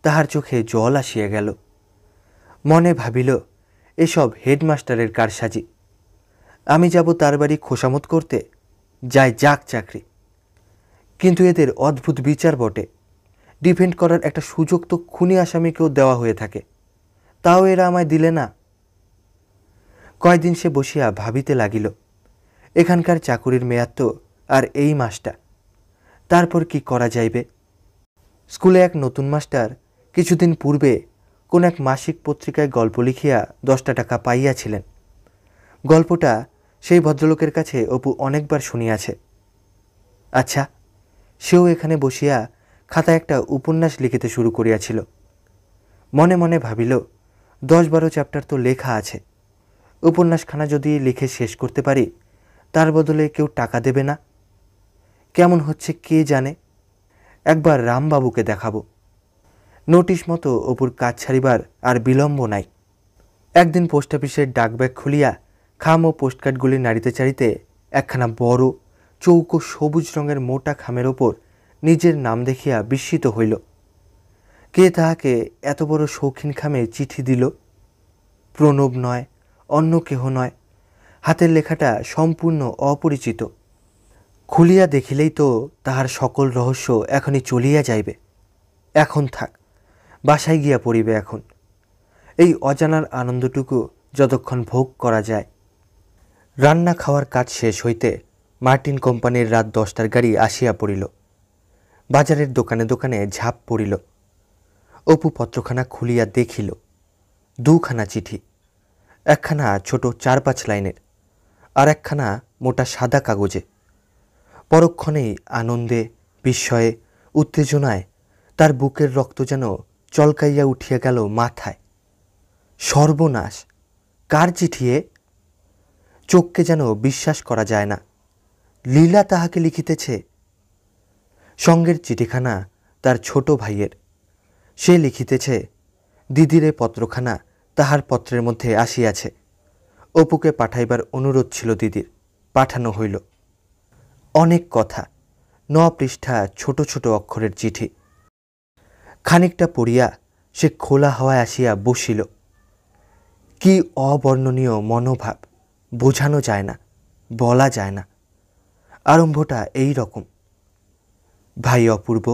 তাহার চোখে জল আসিয়া গেল। মনে ভাবিল, এসব হেডমাস্টারের কারসাজি। আমি যাব তার বাড়ি খোসামত করতে, যাই যাক চাকরি। কিন্তু এদের অদ্ভুত বিচার বটে, ডিফেন্ড করার একটা সুযোগ তো খুনি আসামিকেও দেওয়া হয়ে থাকে, তাও এরা আমায় দিলে না। কয়দিন সে বসিয়া ভাবিতে লাগিল, এখানকার চাকুরির মেয়াদ তো আর এই মাসটা, তারপর কি করা যাইবে। স্কুলে এক নতুন মাস্টার কিছুদিন পূর্বে কোন এক মাসিক পত্রিকায় গল্প লিখিয়া 10 টাকা পাইয়াছিলেন। গল্পটা সেই ভদ্রলোকের কাছে অপু অনেকবার শুনিয়াছে। আচ্ছা, সেও এখানে বসিয়া খাতায় একটা উপন্যাস লিখিতে শুরু করিয়াছিল। মনে মনে ভাবিল, 10-12 চ্যাপ্টার তো লেখা আছে, উপন্যাসখানা যদি লিখে শেষ করতে পারি তার বদলে কেউ টাকা দেবে না। কেমন হচ্ছে কে জানে, একবার রামবাবুকে দেখাবো। নোটিশ মতো অপুর কাজ ছাড়িবার আর বিলম্ব নাই। একদিন পোস্ট অফিসের ডাকব্যাগ খুলিয়া খাম ও পোস্টকার্ডগুলি নাড়িতে চাড়িতে একখানা বড় চৌকো সবুজ রঙের মোটা খামের ওপর নিজের নাম দেখিয়া বিস্মিত হইল। কে তাহাকে এত বড় শৌখিন খামে চিঠি দিল? প্রণব নয়, অন্য কেহ নয়, হাতের লেখাটা সম্পূর্ণ অপরিচিত। খুলিয়া দেখিলেই তো তাহার সকল রহস্য এখনই চলিয়া যাইবে। এখন থাক, বাসায় গিয়া পড়িবে এখন, এই অজানার আনন্দটুকু যতক্ষণ ভোগ করা যায়। রান্না খাওয়ার কাজ শেষ হইতে মার্টিন কোম্পানির রাত 10টার গাড়ি আসিয়া পড়িল। বাজারের দোকানে দোকানে ঝাঁপ পড়িল। অপু পত্রখানা খুলিয়া দেখিল, 2খানা চিঠি, একখানা ছোট 4-5 লাইনের, আর একখানা মোটা সাদা কাগজে। পরক্ষণেই আনন্দে, বিস্ময়ে, উত্তেজনায় তার বুকের রক্ত যেন চলকাইয়া উঠিয়া গেল মাথায়। সর্বনাশ! কার চিঠি এ? চোখকে যেন বিশ্বাস করা যায় না। লীলা তাহাকে লিখিতেছে। সঙ্গের চিঠিখানা তার ছোট ভাইয়ের। সে লিখিতেছে, দিদির পত্রখানা তাহার পত্রের মধ্যে আসিয়াছে। অপুকে পাঠাইবার অনুরোধ ছিল দিদির, পাঠানো হইল। অনেক কথা, 9 পৃষ্ঠা ছোট ছোট অক্ষরের চিঠি। খানিকটা পড়িয়া সে খোলা হাওয়ায় আসিয়া বসিল। কি অবর্ণনীয় মনোভাব, বোঝানো যায় না, বলা যায় না। আরম্ভটা এই রকম, ভাই অপূর্ব,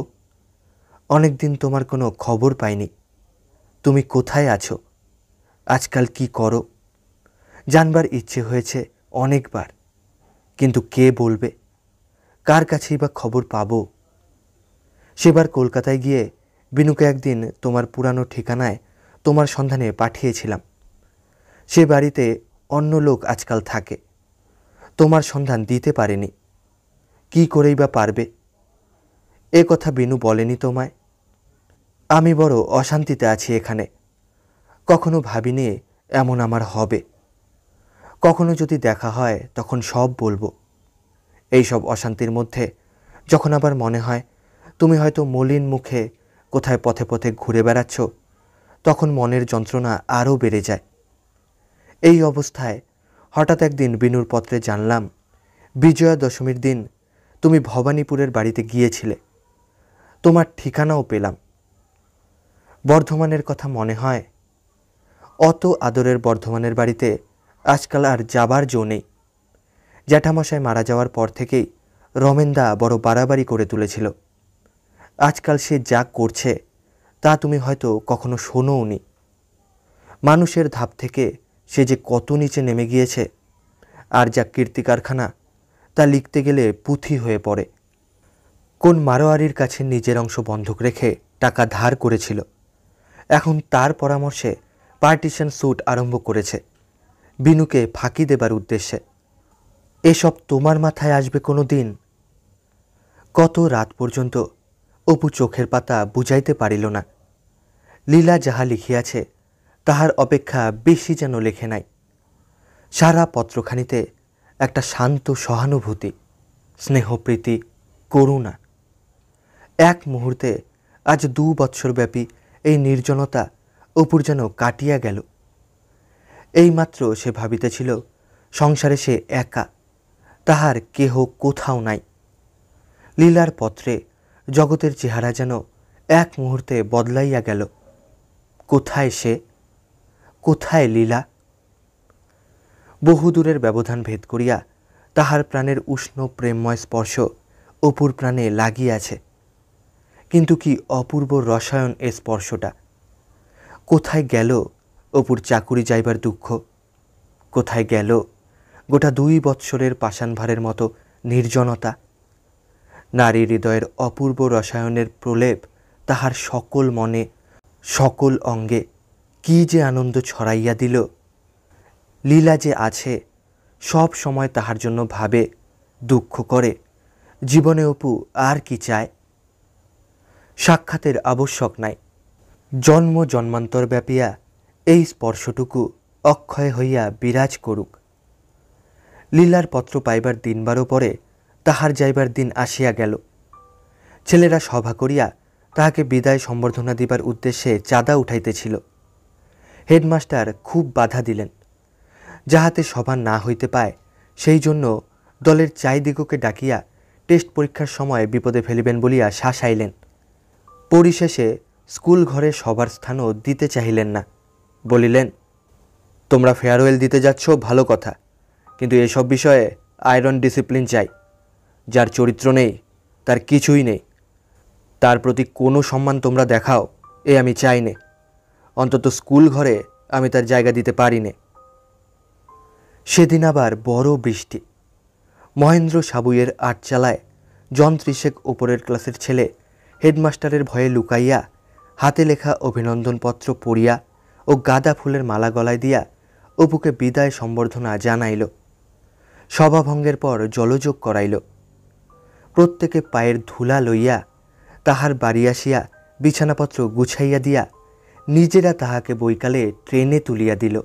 অনেকদিন তোমার কোনো খবর পাইনি। তুমি কোথায় আছো, আজকাল কি করো? জানবার ইচ্ছে হয়েছে অনেকবার, কিন্তু কে বলবে, কার কাছেই বা খবর পাবো? সেবার কলকাতায় গিয়ে বিনুকে একদিন তোমার পুরানো ঠিকানায় তোমার সন্ধানে পাঠিয়েছিলাম। সে বাড়িতে অন্য লোক আজকাল থাকে, তোমার সন্ধান দিতে পারেনি। কি করেই বা পারবে? এ কথা বিনু বলেনি তোমায়? আমি বড় অশান্তিতে আছি এখানে। কখনো ভাবিনি এমন আমার হবে। কখনো যদি দেখা হয় তখন সব বলবো। এই সব অশান্তির মধ্যে যখন আবার মনে হয় তুমি হয়তো মলিন মুখে কোথায় পথে পথে ঘুরে বেড়াচ্ছ, তখন মনের যন্ত্রণা আরও বেড়ে যায়। এই অবস্থায় হঠাৎ একদিন বিনুর পত্রে জানলাম বিজয়া দশমীর দিন তুমি ভবানীপুরের বাড়িতে গিয়েছিলে। তোমার ঠিকানাও পেলাম। বর্ধমানের কথা মনে হয়। অত আদরের বর্ধমানের বাড়িতে আজকাল আর যাবার জো নেই। জ্যাঠামশাই মারা যাওয়ার পর থেকেই রমেনদা বড় বাড়াবাড়ি করে তুলেছিল। আজকাল সে যা করছে তা তুমি হয়তো কখনো শোনোওনি। মানুষের ধাপ থেকে সে যে কত নিচে নেমে গিয়েছে, আর যা কীর্তি কারখানা তা লিখতে গেলে পুঁথি হয়ে পড়ে। কোন মারোয়ারির কাছে নিজের অংশ বন্ধক রেখে টাকা ধার করেছিল, এখন তার পরামর্শে পার্টিশন স্যুট আরম্ভ করেছে বিনুকে ফাঁকি দেবার উদ্দেশ্যে। এসব তোমার মাথায় আসবে কোনো দিন? কত রাত পর্যন্ত অপু চোখের পাতা বুঝাইতে পারিল না। লীলা যাহা লিখিয়াছে তাহার অপেক্ষা বেশি যেন লেখে নাই। সারা পত্রখানিতে একটা শান্ত সহানুভূতি, স্নেহপ্রীতি, করুণা। এক মুহূর্তে আজ 2 বৎসরব্যাপী এই নির্জনতা অপুর যেন কাটিয়া গেল। এইমাত্র সে ভাবিতেছিল সংসারে সে একা, তাহার কেহ কোথাও নাই। লীলার পত্রে জগতের চেহারা যেন এক মুহূর্তে বদলাইয়া গেল। কোথায় সে, কোথায় লীলা? বহুদূরের ব্যবধান ভেদ করিয়া তাহার প্রাণের উষ্ণ প্রেমময় স্পর্শ অপুর প্রাণে লাগিয়াছে। কিন্তু কি অপূর্ব রসায়ন এ স্পর্শটা! কোথায় গেল অপুর চাকুরি যাইবার দুঃখ? কোথায় গেল গোটা 2 বৎসরের পাষাণভারের মতো নির্জনতা? নারী হৃদয়ের অপূর্ব রসায়নের প্রলেপ তাহার সকল মনে, সকল অঙ্গে কি যে আনন্দ ছড়াইয়া দিল। লীলা যে আছে, সব সময় তাহার জন্য ভাবে, দুঃখ করে। জীবনে অপু আর কি চায়? সাক্ষাতের আবশ্যক নাই। জন্ম জন্মান্তর ব্যাপিয়া এই স্পর্শটুকু অক্ষয় হইয়া বিরাজ করুক। লীলার পত্র পাইবার 3 পরে তাহার যাইবার দিন আসিয়া গেল। ছেলেরা সভা করিয়া তাহাকে বিদায় সম্বর্ধনা দিবার উদ্দেশ্যে চাঁদা উঠাইতেছিল। হেডমাস্টার খুব বাধা দিলেন, যাহাতে সভা না হইতে পায় সেই জন্য দলের চাইদিগকে ডাকিয়া টেস্ট পরীক্ষার সময় বিপদে ফেলিবেন বলিয়া শাসাইলেন। পরিশেষে স্কুল ঘরে সবার স্থানও দিতে চাহিলেন না। বলিলেন, তোমরা ফেয়ারওয়েল দিতে যাচ্ছ ভালো কথা, কিন্তু এসব বিষয়ে আয়রন ডিসিপ্লিন চাই। যার চরিত্র নেই, তার কিছুই নেই। তার প্রতি কোনো সম্মান তোমরা দেখাও, এ আমি চাই নে। অন্তত স্কুল ঘরে আমি তার জায়গা দিতে পারি নে। সেদিন আবার বড় বৃষ্টি। মহেন্দ্র সাবুইয়ের আটচালায় জন 30 ওপরের ক্লাসের ছেলে হেডমাস্টারের ভয়ে লুকাইয়া হাতে লেখা অভিনন্দনপত্র পড়িয়া ও গাঁদা ফুলের মালা গলায় দিয়া অপুকে বিদায় সম্বর্ধনা জানাইল। সভাভঙ্গের পর জলযোগ করাইল। প্রত্যেকে পায়ের ধুলা লইয়া তাহার বাড়ি আসিয়া বিছানাপত্র গুছাইয়া দিয়া নিজেরা তাহাকে বৈকালে ট্রেনে তুলিয়া দিল।